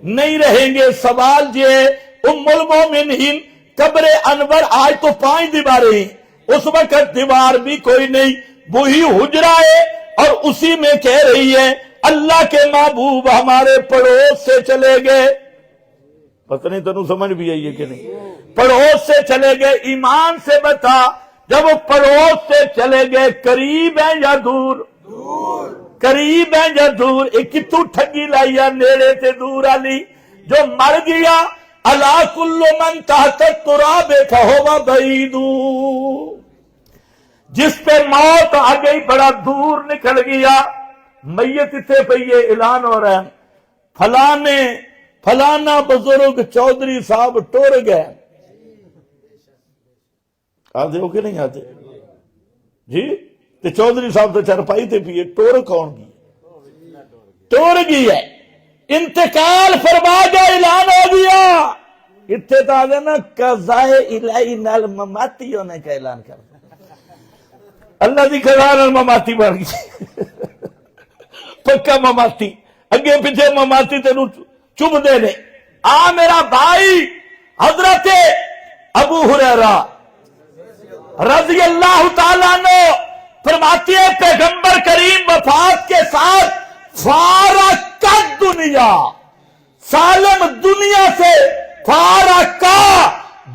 [SPEAKER 1] نہیں رہیں گے۔ سوال یہ ہے ام المومنین قبر انور، آج تو 5 دیواریں ہیں، اس وقت دیوار بھی کوئی نہیں، وہی حجرہ ہے، اور اسی میں کہہ رہی ہے اللہ کے محبوب ہمارے پڑوس سے چلے گئے۔ پتہ نہیں تنوں سمجھ بھی آئی ہے کہ نہیں، پڑوس سے چلے گئے۔ ایمان سے بتا، جب وہ پڑوس سے چلے گئے قریب ہے یا دور؟ قریب ہے یا دور؟ ایک تو ٹھگی لائیا نیڑے سے دور علی، جو مر گیا الا کل من تحت التراب فہو بعید، جس پہ موت آ گئی بڑا دور نکل گیا، میت اتنے پہ یہ اعلان ہو رہا ہے فلانا بزرگ چودھری صاحب ٹور گئے۔ آتے ہو کہ نہیں آتے جی؟ تو چودھری صاحب تو چرپائی تے پیے، ٹور کون کی؟ ٹور گئی ہے، انتقال فرما گیا، اعلان ہو گیا۔ اتنے تو آگے نا قضائے الہی نال مماتی ہونے کا اعلان کر اللہ دی قضاء نال مماتی بن گئی، پکا مماتی، اگے پیچھے مماتی تینوں چب دے نے۔ میرا بھائی حضرت ابو ہریرہ رضی اللہ تعالیٰ عنہ فرماتے ہیں پیغمبر کریم وفات کے ساتھ فارق دنیا، سالم دنیا سے فارق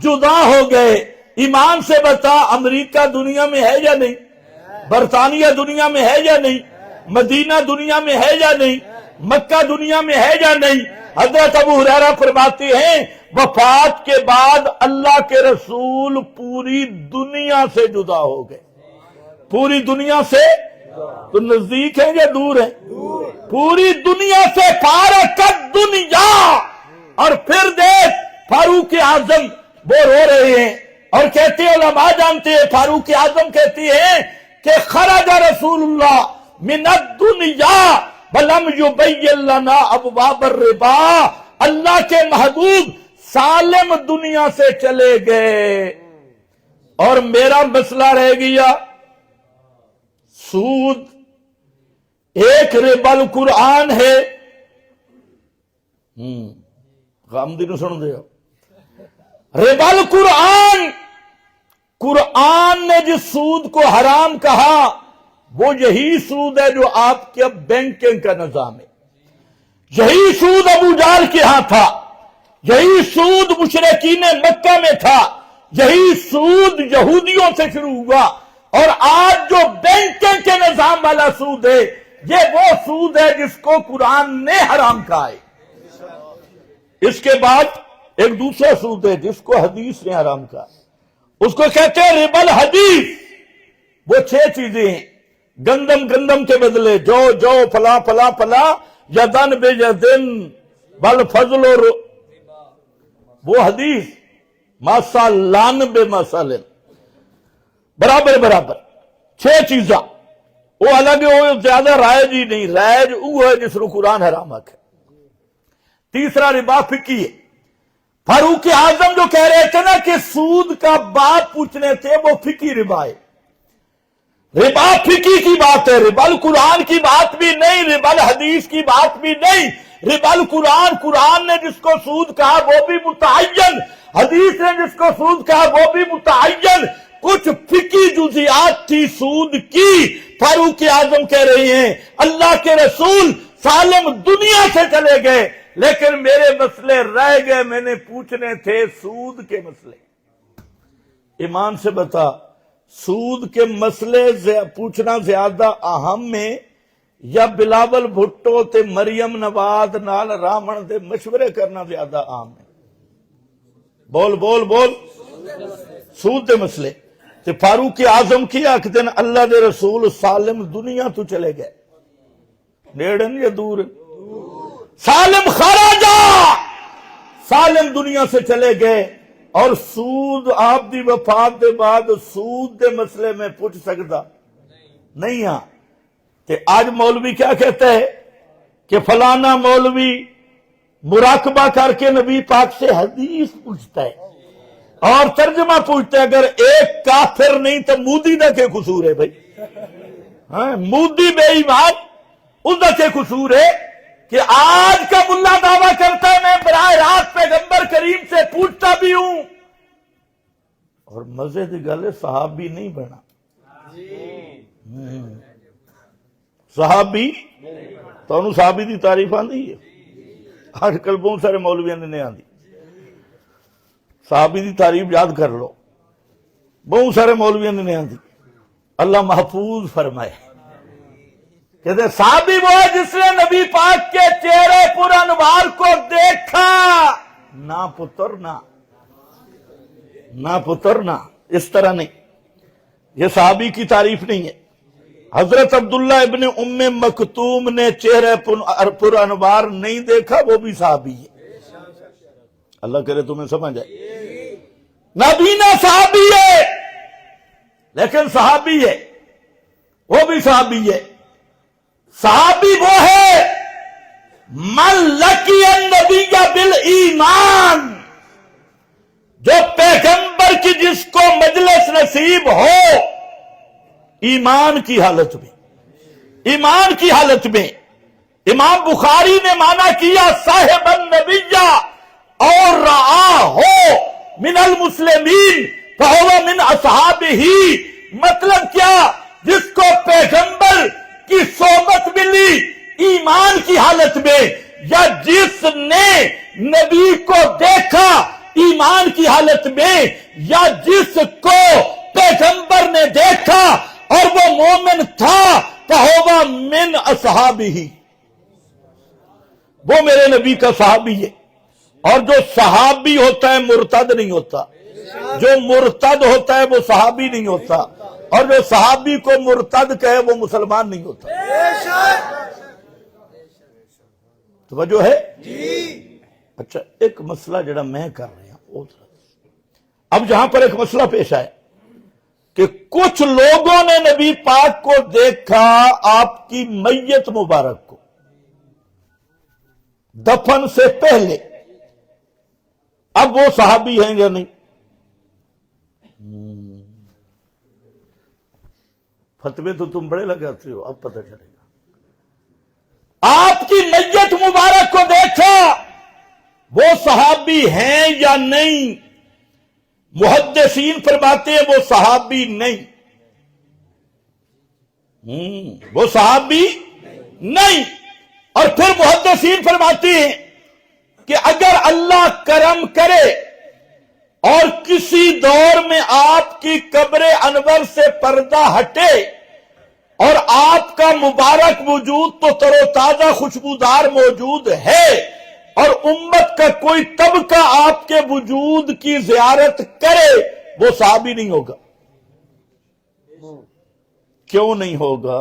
[SPEAKER 1] جدا ہو گئے۔ ایمان سے بتا، امریکہ دنیا میں ہے یا نہیں؟ برطانیہ دنیا میں ہے یا نہیں؟ مدینہ دنیا میں ہے یا نہیں؟ مکہ دنیا میں ہے یا نہیں؟ حضرت ابو ہریرہ فرماتے ہیں وفات کے بعد اللہ کے رسول پوری دنیا سے جدا ہو گئے۔ پوری دنیا سے تو نزدیک ہیں یا دور ہیں؟ پوری دنیا سے فارق دنیا۔ اور پھر دیکھ فاروق اعظم وہ رو رہے ہیں اور کہتے ہیں، علماء جانتے ہیں، فاروق اعظم کہتی ہیں کہ خرج رسول اللہ من الدنیا ولم یبین لنا ابواب الربا، اللہ کے محبوب سالم دنیا سے چلے گئے اور میرا مسئلہ رہ گیا سود۔ ایک ربا القرآن ہے، کامدی نو سن دے ربل قرآن، قرآن نے جس سود کو حرام کہا وہ یہی سود ہے جو آپ کے بینکنگ کا نظام ہے. یہی سود ابو جہل کے ہاں تھا، یہی سود مشرکین مکہ میں تھا، یہی سود یہودیوں سے شروع ہوا، اور آج جو بینکنگ کے نظام والا سود ہے یہ وہ سود ہے جس کو قرآن نے حرام کہا ہے. اس کے بعد ایک دوسرا سود ہے جس کو حدیث نے حرام کہا، اس کو کہتے ہیں ربل حدیث. وہ 6 چیزیں ہیں، گندم کے بدلے جو فلاں فلاں فلاں، یدن بے یدن بل فضل، اور وہ حدیث مثلان بے مثل، برابر 6 چیزاں. وہ الگ وہ زیادہ رائج ہی نہیں، رائج وہ ہے جس کو قرآن حرام ہے. تیسرا ربا فقی ہے. فاروق اعظم جو کہہ رہے تھے نا کہ سود کا بات پوچھنے تھے، وہ فقی ربا ہے. ربا فقی کی بات ہے، ربا قرآن کی بات بھی نہیں، ربا حدیث کی بات بھی نہیں. ربا قرآن نے جس کو سود کہا وہ بھی متعین، حدیث نے جس کو سود کہا وہ بھی متعین. کچھ فقی جزیات تھی سود کی. فاروق اعظم کہہ رہے ہیں اللہ کے رسول سالم دنیا سے چلے گئے لیکن میرے مسئلے رہ گئے، میں نے پوچھنے تھے سود کے مسئلے. ایمان سے بتا، سود کے مسئلے پوچھنا زیادہ اہم ہے یا بلاول بھٹو تے مریم نواز نال راون دے مشورے کرنا زیادہ اہم ہے؟ بول سود دے مسئلے. تے فاروق اعظم کی ایک دن اللہ دے رسول سالم دنیا تو چلے گئے، نیڑن یا دور؟ سالم خراجا، سالم دنیا سے چلے گئے. اور سود آپ دی وفات دے بعد سود دے مسئلے میں پوچھ سکتا نہیں. ہاں تے آج مولوی کیا کہتا ہے کہ فلانا مولوی مراقبہ کر کے نبی پاک سے حدیث پوچھتا ہے اور ترجمہ پوچھتا ہے. اگر ایک کافر نہیں تو مودی دا کے قصور ہے بھائی؟ ہاں مودی بے ایمان، اس دا کے قصور ہے کہ آج کا ملا دعویٰ کرتا ہے میں براہ راست پیغمبر کریم سے پوچھتا بھی ہوں، اور مزے دی گل ہے صحابی نہیں بنا. صحابی تو صحابی دی تعریف آندی ہے؟ آج کل بہت سارے مولویاں نے نہیں آندی. صحابی دی تعریف یاد کر لو، بہت سارے مولویاں نے نہیں آندی. اللہ محفوظ فرمائے. کہتے صحابی وہ ہے جس نے نبی پاک کے چہرے پر انوار کو دیکھا، نہ پتر نہ اس طرح نہیں. یہ صحابی کی تعریف نہیں ہے. حضرت عبداللہ ابن ام مکتوم نے چہرے پر انوار نہیں دیکھا، وہ بھی صحابی ہے. اللہ کرے تمہیں سمجھ آئے. نبینا صحابی ہے لیکن صحابی ہے، وہ بھی صحابی ہے. صحابی وہ ہے من لقی النبی بالایمان، جو پیغمبر کی جس کو مجلس نصیب ہو ایمان کی حالت میں. امام بخاری نے مانا کیا صاحب النبی اور رعا ہو من المسلمین فہو من اصحابہ. مطلب کیا؟ جس کو پیغمبر کی صحبت ملی ایمان کی حالت میں، یا جس نے نبی کو دیکھا ایمان کی حالت میں، یا جس کو پیغمبر نے دیکھا اور وہ مومن تھا فہو من اصحابہ، وہ میرے نبی کا صحابی ہے. اور جو صحابی ہوتا ہے مرتد نہیں ہوتا، جو مرتد ہوتا ہے وہ صحابی نہیں ہوتا، اور جو صحابی کو مرتد کہے وہ مسلمان نہیں ہوتا. توجہ ہے؟ اچھا ایک مسئلہ جڑا میں کر رہا ہوں، اب جہاں پر ایک مسئلہ پیش آئے کہ کچھ لوگوں نے نبی پاک کو دیکھا آپ کی میت مبارک کو دفن سے پہلے، اب وہ صحابی ہیں یا نہیں؟ فتوے تو تم بڑے لگاتے ہو، اب پتہ چلے گا. آپ کی میت مبارک کو دیکھا، وہ صحابی ہیں یا نہیں؟ محدثین فرماتے ہیں وہ صحابی نہیں، وہ صحابی نہیں۔ اور پھر محدثین فرماتے ہیں کہ اگر اللہ کرم کرے اور کسی دور میں آپ کی قبر انور سے پردہ ہٹے اور آپ کا مبارک وجود تو تر و تازہ خوشبودار موجود ہے، اور امت کا کوئی طبقہ آپ کے وجود کی زیارت کرے، وہ صحابی نہیں ہوگا۔ کیوں نہیں ہوگا؟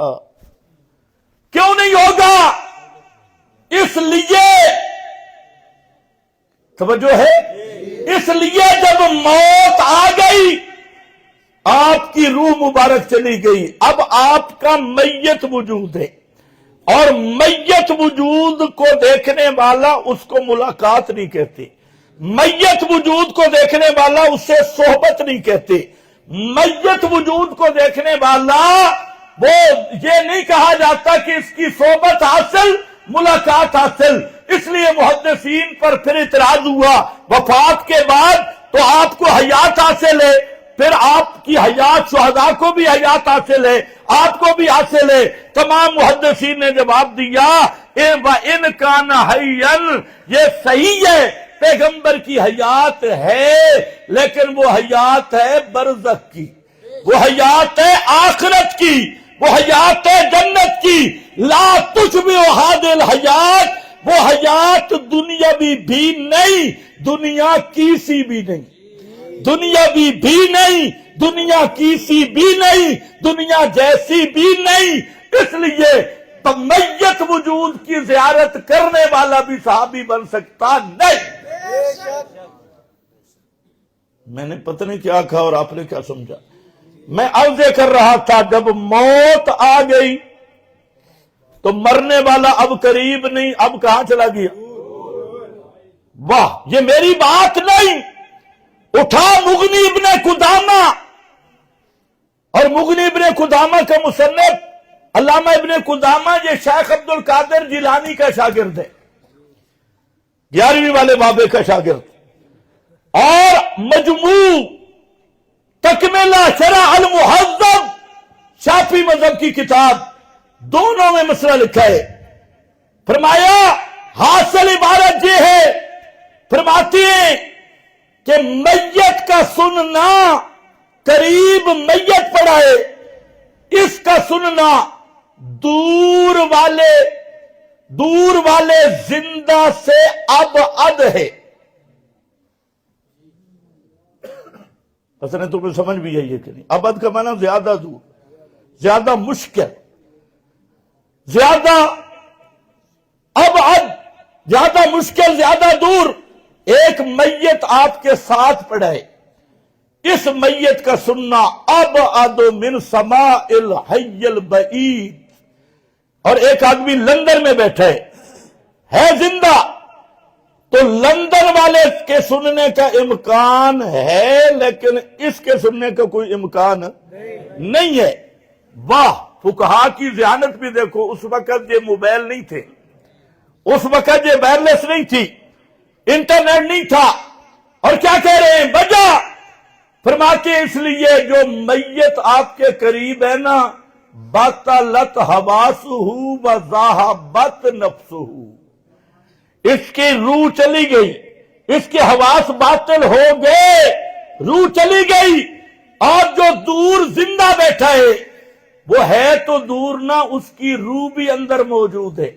[SPEAKER 1] کیوں نہیں ہوگا؟ اس لیے توجہ ہے، اس لیے جب موت آ گئی، آپ کی روح مبارک چلی گئی، اب آپ کا میت وجود ہے، اور میت وجود کو دیکھنے والا اس کو ملاقات نہیں کہتے، میت وجود کو دیکھنے والا اسے صحبت نہیں کہتے، میت وجود کو دیکھنے والا وہ یہ نہیں کہا جاتا کہ اس کی صحبت حاصل، ملاقات حاصل۔ اس لیے محدثین پر پھر اعتراض ہوا، وفات کے بعد تو آپ کو حیات حاصل ہے، پھر آپ کی حیات شہداء کو بھی حیات حاصل ہے، آپ کو بھی حاصل ہے۔ تمام محدثین نے جواب دیا ان کان حیا، یہ صحیح ہے، پیغمبر کی حیات ہے، لیکن وہ حیات ہے برزخ کی، وہ حیات ہے آخرت کی، وہ حیات ہے جنت کی۔ لا تشبہ ہذہ الحیات، وہ حیات دنیاوی بھی نہیں، دنیا کی سی بھی نہیں، دنیاوی بھی نہیں، دنیا کی سی بھی نہیں، دنیا جیسی بھی نہیں۔ اس لیے میت وجود کی زیارت کرنے والا بھی صحابی بن سکتا نہیں۔ میں نے پتہ نہیں کیا کہا اور آپ نے کیا سمجھا۔ میں عرض کر رہا تھا جب موت آ گئی تو مرنے والا اب قریب نہیں، اب کہاں چلا گیا؟ واہ، یہ میری بات نہیں، اٹھا مغنی ابن قدامہ، اور مغنی ابن قدامہ کا مصنف علامہ ابن قدامہ یہ شیخ عبد القادر جیلانی کا شاگرد ہے، 11ویں والے بابے کا شاگرد، اور مجموع تکملہ شرح المہذب شافعی مذہب کی کتاب، دونوں میں مسئلہ لکھا ہے۔ فرمایا حاصل عبارت یہ ہے، فرماتی ہیں کہ میت کا سننا، قریب میت پڑا ہے، اس کا سننا دور والے زندہ سے ابعد ہے۔ حسن تمہیں سمجھ بھی ہے یہ کہ نہیں؟ ابعد کا معنی زیادہ دور، زیادہ مشکل، زیادہ ابعد، زیادہ مشکل، زیادہ دور۔ ایک میت آپ کے ساتھ پڑا ہے، اس میت کا سننا ابعد من سماء الحی البعید، اور ایک آدمی لندن میں بیٹھا ہے زندہ، تو لندن والے کے سننے کا امکان ہے، لیکن اس کے سننے کا کوئی امکان نہیں ہے۔ واہ، فقہا کی ذہانت بھی دیکھو، اس وقت یہ موبائل نہیں تھے، اس وقت یہ وائرلیس نہیں تھی، انٹرنیٹ نہیں تھا، اور کیا کہہ رہے ہیں؟ وجہ فرماتے اس لیے جو میت آپ کے قریب ہے نا، بطلت حواسہ وذہبت نفسہ، اس کی روح چلی گئی، اس کے حواس باطل ہو گئے، روح چلی گئی، اور جو دور زندہ بیٹھا ہے وہ ہے تو دور نہ، اس کی روح بھی اندر موجود ہے۔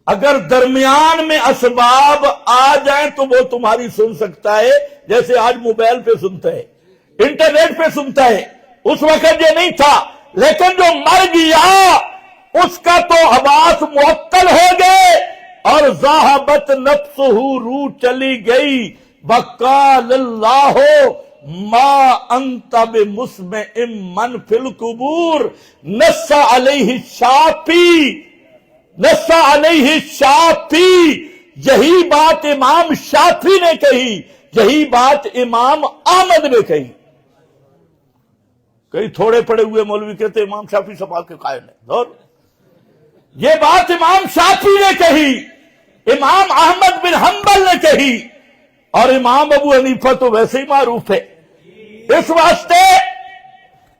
[SPEAKER 1] اگر درمیان میں اسباب آ جائیں تو وہ تمہاری سن سکتا ہے، جیسے آج موبائل پہ سنتا ہے، انٹرنیٹ پہ سنتا ہے، اس وقت یہ نہیں تھا۔ لیکن جو مر گیا اس کا تو حواس معطل ہو گئے، اور ذہبت نفسہ، روح چلی گئی۔ وقال اللہ ما انت بمسمع من فی القبور، نص علیہ الشافعی، نص علیہ الشافعی، یہی بات امام شافعی نے کہی، یہی بات امام احمد نے کہی۔ کئی تھوڑے پڑے ہوئے مولوی کہتے امام شافعی سوال کے قائل ہے، اور یہ بات امام شافعی نے کہی، امام احمد بن حنبل نے کہی، اور امام ابو حنیفہ تو ویسے ہی معروف ہے۔ اس واسطے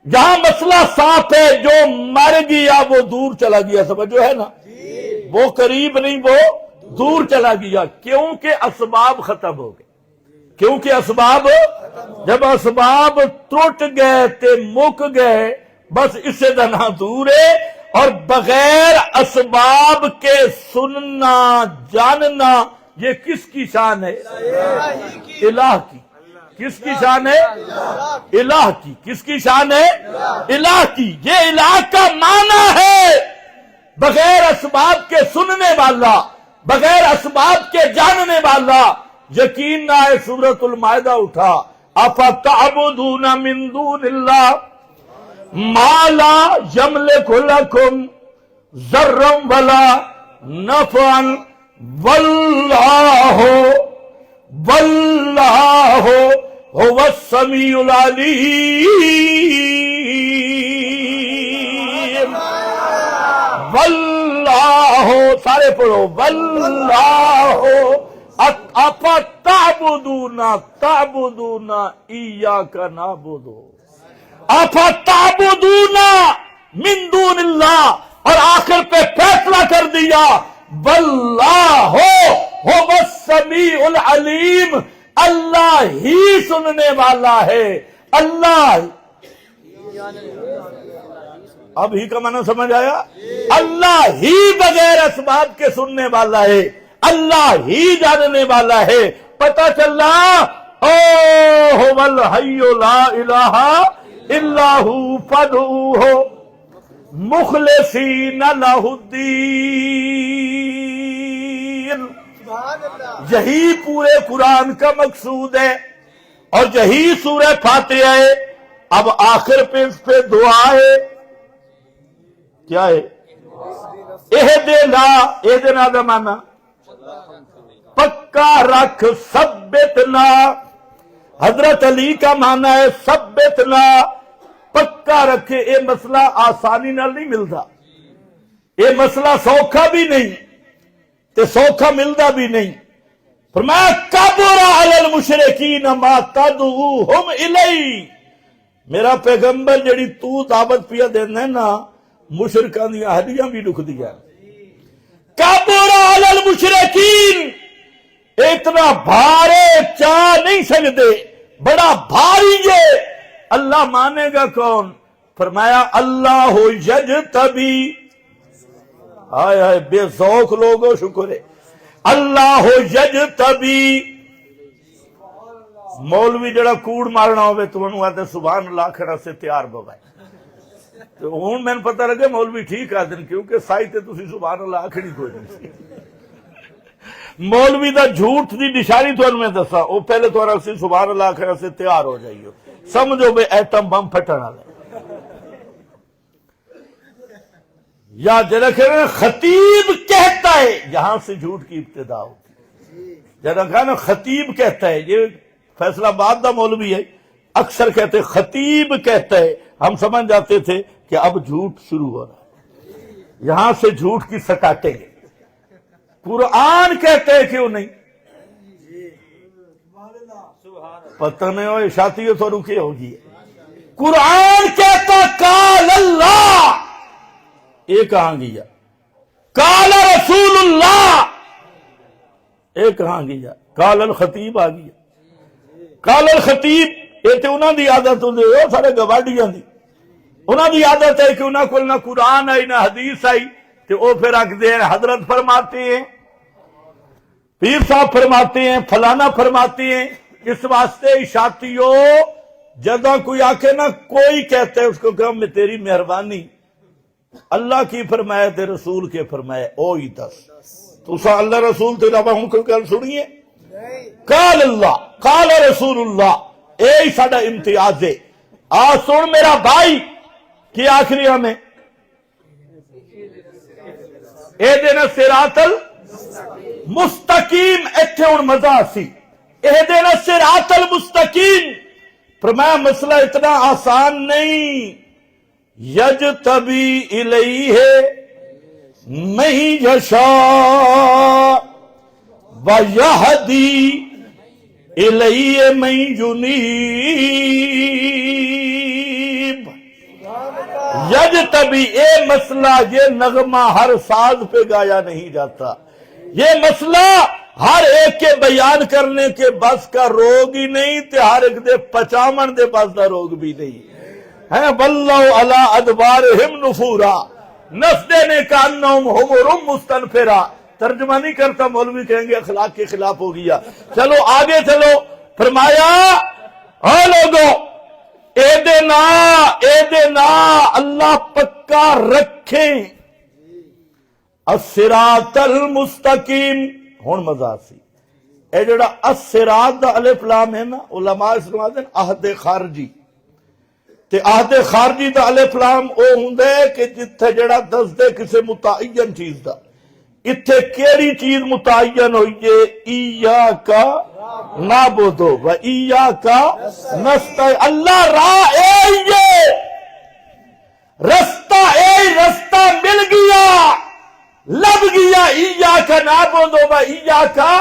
[SPEAKER 1] جہاں مسئلہ صاف ہے، جو مر گیا وہ دور چلا گیا، سمجھو ہے نا، وہ قریب نہیں، وہ دور چلا گیا، کیونکہ اسباب ختم ہو گئے، کیونکہ اسباب، جب اسباب ٹوٹ گئے تے مک گئے، بس اس سے دنا دور ہے۔ اور بغیر اسباب کے سننا جاننا یہ کس کی شان ہے؟ الہ کی۔ کس کی شان ہے؟ الہ کی۔ کس کی شان ہے؟ الہ کی۔ یہ الہ کا معنی ہے بغیر اسباب کے سننے والا، بغیر اسباب کے جاننے والا۔ یقین نہ ہے، سورۃ المائدہ اٹھا، افتعبدون من دون اللہ ما لا یملک لکم ضرا ولا نفعا واللہ هو السمیع العلیم۔ واللہ، سارے پڑھو، واللہ افتعبدون ایاک نعبد افتعبدون من دون اللہ، اور آخر پہ فیصلہ کر دیا واللہ هو السمیع العلیم، اللہ ہی سننے والا ہے۔ اللہ، اب ہی کا معنی سمجھ آیا؟ اللہ ہی بغیر اسباب کے سننے والا ہے، اللہ ہی جاننے والا ہے۔ پتہ چلا هو الحی لا الہ الا ہو فادعوہ مخلصین لہ الدین۔ یہی پورے قرآن کا مقصود ہے، اور یہی سورہ فاتحہ ہے۔ اب آخر پہ اس پہ دعا ہے، کیا ہے؟ اہدنا کا معنی پکا رکھ، ثبتنا۔ حضرت علی کا معنی ہے ثبتنا، پکا رکھے۔ یہ مسئلہ آسانی نال نہیں ملتا، یہ مسئلہ سوکھا بھی نہیں تے سوکھا ملتا بھی نہیں۔ فرمایا کبر علی المشرکین ما تدعوہم الی۔ میرا پیغمبر جڑی تو دعوت پیا دینا ہے نا، مشرکان دی ہڈیاں بھی دکھ دیا۔ کبر علی المشرکین، اتنا بھارے چاہ نہیں سکتے، بڑا بھاری ہے۔ اللہ مانے گا کون؟ فرمایا اللہ یجتبی، ہائے ہائے بے ذوق لوگو شکر ہے، اللہ یجتبی۔ مولوی جڑا کوڑ مارنا ہوئے تو انہوں آتے سبحان اللہ کھڑا سے تیار بوائے، تو ہون میں نے پتہ لگے مولوی ٹھیک آدن، کیونکہ سائی تے تسی سبحان اللہ کھڑی کوئی نہیں۔ مولوی دا جھوٹ دی نشانی تو انہوں میں دسا، وہ پہلے تو رکھسی سبحان اللہ کھڑا سے تیار ہو جائیو، سمجھو بے ایٹم بم پھٹنا لے۔ یا جنہا کہنا خطیب کہتا ہے، یہاں سے جھوٹ کی ابتدا ہوتی۔ جنہا کہنا خطیب کہتا ہے، یہ فیصلہ آباد دا مولوی ہے، اکثر کہتے خطیب کہتا ہے، ہم سمجھ جاتے تھے کہ اب جھوٹ شروع ہو رہا ہے، یہاں سے جھوٹ کی سٹاٹیں گے۔ قرآن کہتے ہیں کیوں نہیں؟ پتہ نہیں ہو اشاعتی تو رکے ہوگی۔ قرآن کہتا قال اللہ، یہ کہاں گیا؟ قال رسول اللہ، یہ کہاں گیا؟ قال الخطیب آ گیا۔ قال الخطیب، یہ تو انہوں دی عادت ہوندی، وہ سارے گواڈیاں دی انہوں دی عادت ہے کہ انہوں کو نہ قرآن آئی نہ حدیث آئی، تو وہ پھر رکھ دے ہیں حضرت فرماتے ہیں، پیر صاحب فرماتے ہیں، فلانا فرماتے ہیں۔ اس واسطے اشاعتیوں جدہ کوئی آکے نہ کوئی کہتے ہیں اس کو کہ میں تیری مہربانی، اللہ کی فرمائے تے رسول کے فرمائے او ہی دس تو سا اللہ رسول تیرا ہوں کوئی گل سنیے؟ قال اللہ قال رسول اللہ، اے ساڈا امتیاز ہے۔ آ سن میرا بھائی کی آخری ہمیں اے دینا صراط المستقیم، اتھے ان مزہ سی اے دینا صراط المستقیم۔ فرمایا مسئلہ اتنا آسان نہیں، یجتبی الیہ من یشاء وَيَهْدِي إِلَيْهِ مَن يُنِيبُ یجتبی، اے مسئلہ یہ نغمہ ہر ساز پہ گایا نہیں جاتا، یہ مسئلہ ہر ایک کے بیان کرنے کے بس کا روگ ہی نہیں تے ہر ایک دے پچامن دے بس کا روگ بھی نہیں ہے۔ وَاللَّهُ عَلَىٰ أَدْبَارِهِمْ نُفُورًا نَفْدِنِ كَأَنَّهُمْ حُمُرٌ مُسْتَنفِرَةٌ۔ ترجمہ نہیں کرتا، مولوی کہیں گے اخلاق کے خلاف ہو گیا۔ چلو آگے چلو، فرمایا ہاں لوگو اے دینا اللہ پکا رکھیں الصراط المستقیم۔ ہون مزہ سی اے جڑا الصراط دا الف لام ہے نا، علماء فرماتے ہیں عہد خارجی، تے عہد خارجی دا الف لام او ہوندا ہے کہ جتھے جڑا دس دے کسے متعین چیز دا، اتھے کیڑی چیز متعین ہوئی ہے؟ ایاکا نعبدو و ایاکا نستعین۔ اللہ راہ اے یہ رستہ مل گیا، لب گیا، ایاکا نعبدو و ایاکا،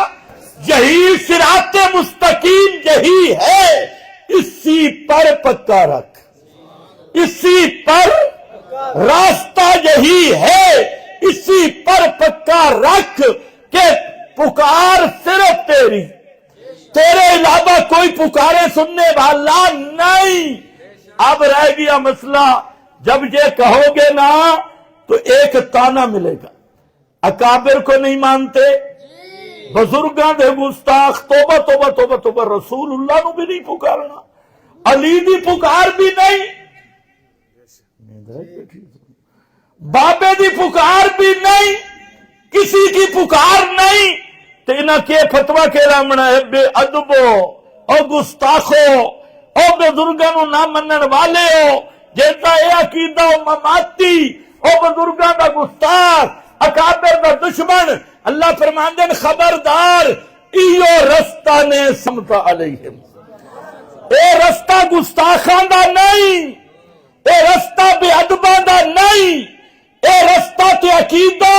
[SPEAKER 1] یہی صراط مستقیم یہی ہے، اسی پر پکا رکھ، اسی پر راستہ یہی ہے، اسی پر پکا رکھ کہ پکار صرف تیری، تیرے علاوہ کوئی پکارے سننے والا نہیں۔ اب رہ گیا مسئلہ، جب یہ کہو گے نا تو ایک تانا ملے گا، اکابر کو نہیں مانتے، بزرگاں دے گستاخ، توبہ توبہ توبہ توبہ، رسول اللہ نو بھی نہیں پکارنا، علی دی پکار بھی نہیں، بابے دی پکار بھی نہیں، کسی کی پکار نہیں، تو انہاں کے فتوہ کے رامنا ہے بے ادبو او گستاخو او بزرگاں نو نہ منن والے ہو، جیسا اے عقیدہ و مماتی او بزرگاں دا گستاخ، اکابر دا دشمن۔ اللہ فرماندے نے خبردار ایو رستہ نے سمتا علیہم، اے رستہ گستاخاں دا نہیں، اے رستہ بے ادباں دا نہیں، اے رستہ تے عقیدہ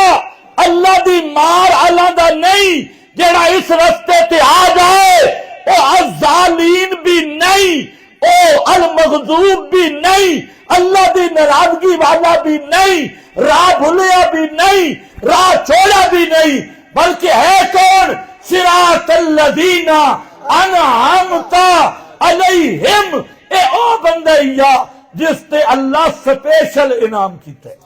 [SPEAKER 1] اللہ دی مار اللہ دا نہیں، جڑا اس رستے تے آ جائے او الظالین بھی نہیں، او المغضوب بھی نہیں، اللہ دی ناراضگی والا بھی نہیں، راہ بھولیا بھی نہیں، راہ چھوڑا بھی نہیں، بلکہ ہے کون؟ صراط الذین انعمت علیہم، اے او بندہ جس تے اللہ سپیشل انعام کیتا ہے،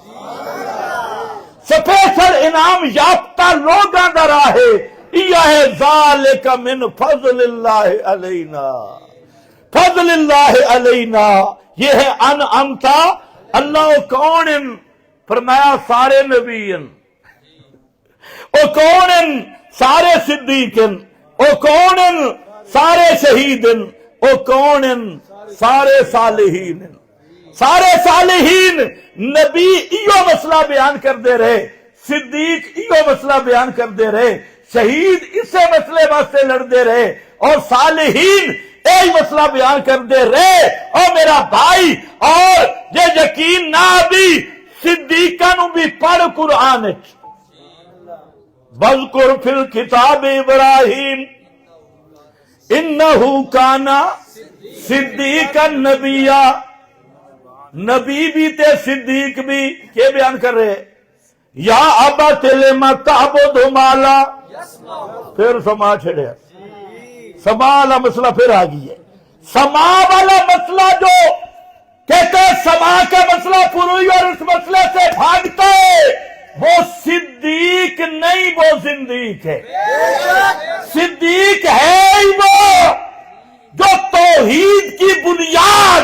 [SPEAKER 1] سپیشل انعام یافتہ لوگاں دا راہ ہے، یہ ہے ذالک من فضل اللہ علینا، فضل اللہ علینا، یہ ہے انعمتا اللہ کون؟ فرمایا سارے نبیین، او کون؟ سارے صدیقین، او کون؟ سارے شہیدین، او کون؟ سارے صالحین۔ سارے صالحین نبی ایو مسئلہ بیان کر دے رہے، صدیق ایو مسئلہ بیان کر دے رہے، شہید اسے مسئلے واسطے لڑ دے رہے، اور صالحین ایک مسئلہ بیان کر دے رہے۔ اور میرا بھائی، اور یہ یقین نہ بھی صدیقہ نو بھی پڑھ قرآن، وَاذْكُرْ فِي الْكِتَابِ إِبْرَاهِيمَ إِنَّهُ كَانَ صِدِّيقًا نَبِيًّا، نبی بھی تے صدیق بھی، کیا بیان کر رہے؟ یا ابت لم تعبد ما لا، پھر سما چھڑیا، سما والا مسئلہ پھر آ گئی ہے، سما والا مسئلہ جو کہتے ہیں سما کا مسئلہ پوری اور اس مسئلے سے بھاگتا ہے، وہ صدیق نہیں، وہ زندیق ہے۔ صدیق ہے ہی وہ جو توحید کی بنیاد،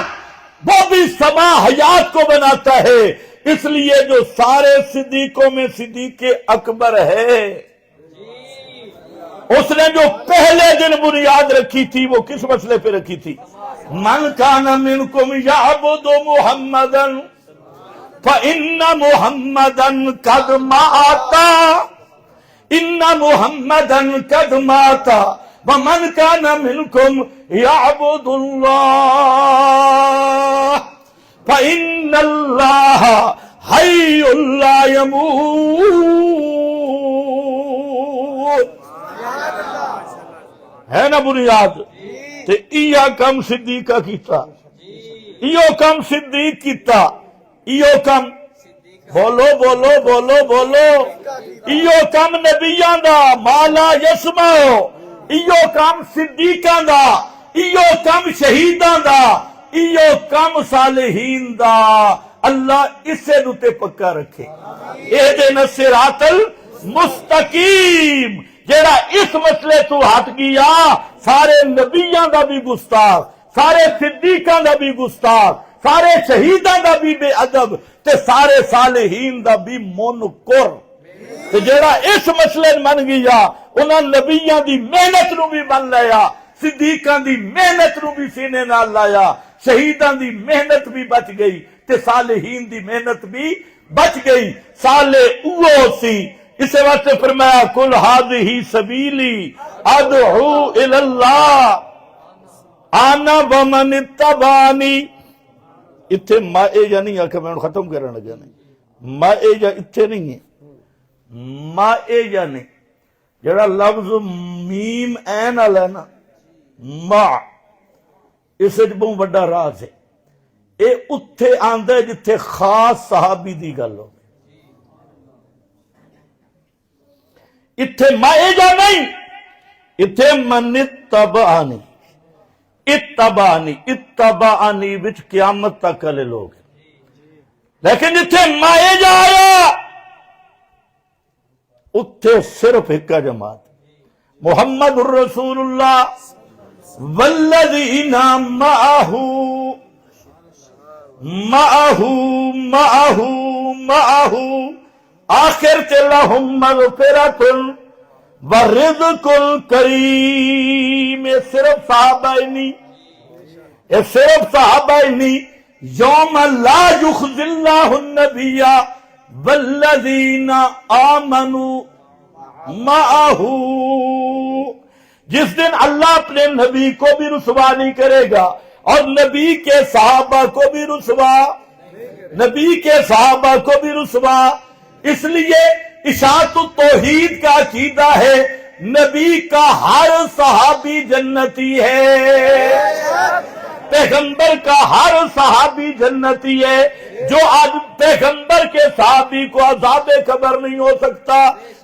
[SPEAKER 1] وہ بھی سما حیات کو بناتا ہے، اس لیے جو سارے صدیقوں میں صدیق اکبر ہے، اس نے جو پہلے دن بنیاد رکھی تھی وہ کس مسئلے پہ رکھی تھی؟ من کان منکم یعبد محمدا فإن محمدا قد مات، ان محمدا قد مات، ومن کان منکم یعبد اللہ فإن اللہ حی لا يموت۔ ہے نا بنیاد تے ایہ کم صدیقہ کیتا ایو کم صدیق کیتا ایو کم بولو بولو بولو بولو ایو کم نبیاں دا مالا یسمعو ایو کم صدیقاں دا ایو کم شہیداں دا ایو کم صالحین دا اللہ اسے دوتے پکا رکھے اہدنا الصراط المستقیم جیڑا اس مسئلے تو ہٹ گیا سارے نبیاں دا بھی گستاخ سارے صدیقاں دا بھی گستاخ سارے شہیداں دا بھی بے ادب تے سارے صالحین دا بھی منکر تے جیڑا اس مسئلے من گیا انہاں نبیاں دی محنت نو بھی من لیا صدیقاں دی محنت نو بھی سینے نال لایا شہیداں دی محنت بھی بچ گئی تے صالحین دی محنت بھی بچ گئی صالح اوہ سی اسے واسطے فرمایا کل ہذہ سبیلی ادعو الی اللہ انا ومن اتبعنی اتھے مائجہ نہیں آکھا میں ختم کرنے لگا نہیں مائجہ اتھے نہیں ہے مائجہ نہیں جڑا لفظ میم این علیہ نا ما اسے بہت بڑا راز ہے اے اتھے آندھے جتھے خاص صحابی دی گل ہو اتھے مائجہ نہیں اتھے من اتبعنی اتبعنی اتبعنی وچ قیامت تک والے لوگ لیکن جتھے مائجہ آیا اتھے صرف ایک جماعت محمد الرسول اللہ والذین معہو آخر تے لہم مغفرۃ ورزق کریم یہ صرف صحابہ ہی نہیں یہ صرف صحابہ ہی نہیں یوم لا یخزی اللہ النبی والذین آمنوا معہ جس دن اللہ اپنے نبی کو بھی رسوا نہیں کرے گا اور نبی کے صحابہ کو بھی رسوا نبی کے صحابہ کو بھی رسوا اس لیے اشاعت التوحید کا عقیدہ ہے نبی کا ہر صحابی جنتی ہے پیغمبر کا ہر صحابی جنتی ہے جو آج پیغمبر کے صحابی کو عذاب قبر نہیں ہو سکتا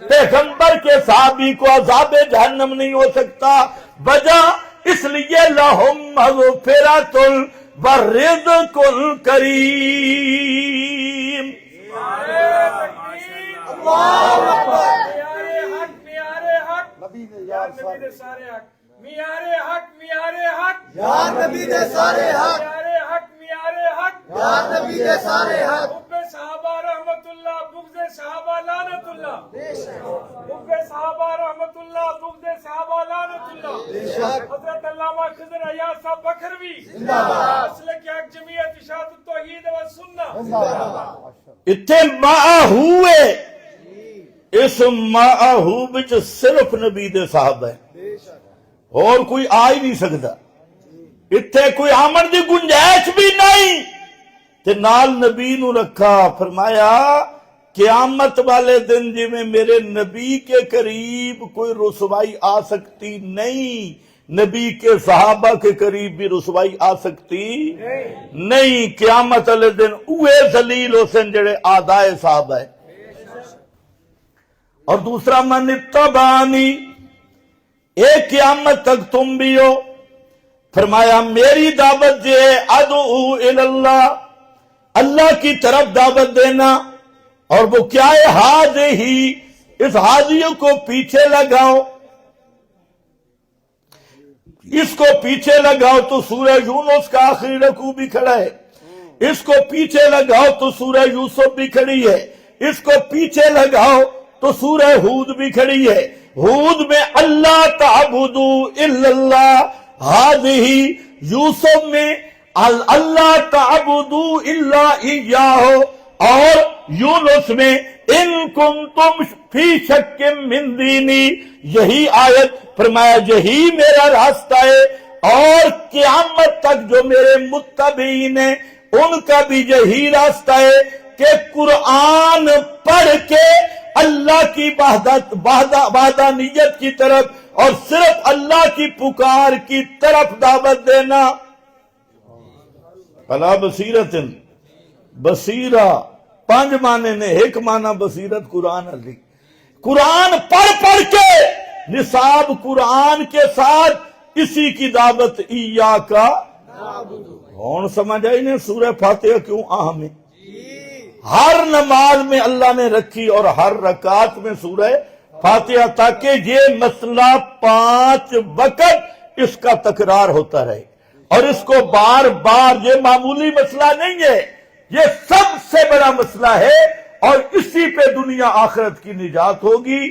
[SPEAKER 1] پیغمبر کے صحابی کو عذاب جہنم نہیں ہو سکتا وجہ اس لیے لہم مغفرۃ ورزق کریم
[SPEAKER 2] میارے حق یا نبی دے سارے حق یا نبی دے سارے حق
[SPEAKER 3] حب صحابہ رحمت اللہ بغض صحابہ لعنت اللہ حب صحابہ رحمت اللہ بغض صحابہ لعنت اللہ حضرت علامہ خضر عیاض صاحب بکھروی اصل کی حق جمعیت اشاعت التوحید و سنہ
[SPEAKER 1] اتھے معہو ہے اس معہو بچ صرف نبی دے صحابہ ہیں اور کوئی آ ہی نہیں سکتا اتھے کوئی آمن دی گنجائش بھی نہیں تے نال نبی نو رکھا فرمایا قیامت والے دن جی میں میرے نبی کے قریب کوئی رسوائی آ سکتی نہیں نبی کے صحابہ کے قریب بھی رسوائی آ سکتی نہیں قیامت والے دن اوے ذلیل حسین جڑے آدائے صحابہ ہیں اور دوسرا من اتبعنی ایک قیامت تک تم بھی ہو فرمایا میری دعوت یہ ادعو اللہ اللہ کی طرف دعوت دینا اور وہ کیا ہے حاضی اس حاضیوں کو پیچھے لگاؤ اس کو پیچھے لگاؤ تو سورہ یونس کا آخری رکوع بھی کھڑا ہے اس کو پیچھے لگاؤ تو سورہ یوسف بھی کھڑی ہے اس کو پیچھے لگاؤ تو سورہ ہود بھی کھڑی ہے ہود میں اللہ تعبدو الا اللہ حاضی یوسف میں اللہ تعبدو الا ایاہ اور یونس میں ان کنتم فی شک من دینی یہی آیت فرمایا یہی میرا راستہ ہے اور قیامت تک جو میرے متبعین ہیں ان کا بھی یہی راستہ ہے کہ قرآن پڑھ کے اللہ کی وحدانیت کی طرف اور صرف اللہ کی پکار کی طرف دعوت دینا. علی بصیرت بصیرہ پانچ معنی نے، ایک معنی بصیرت قرآن علی. قرآن پڑھ کے نصاب قرآن کے ساتھ اسی کی دعوت ایاکا. کون سمجھ آئی نے سورہ فاتحہ کیوں اہم ہے؟ ہر نماز میں اللہ نے رکھی اور ہر رکعت میں سورہ فاتحہ، تاکہ یہ مسئلہ 5 وقت اس کا تکرار ہوتا رہے. اور اس کو بار بار، یہ معمولی مسئلہ نہیں ہے، یہ سب سے بڑا مسئلہ ہے، اور اسی پہ دنیا آخرت کی نجات ہوگی.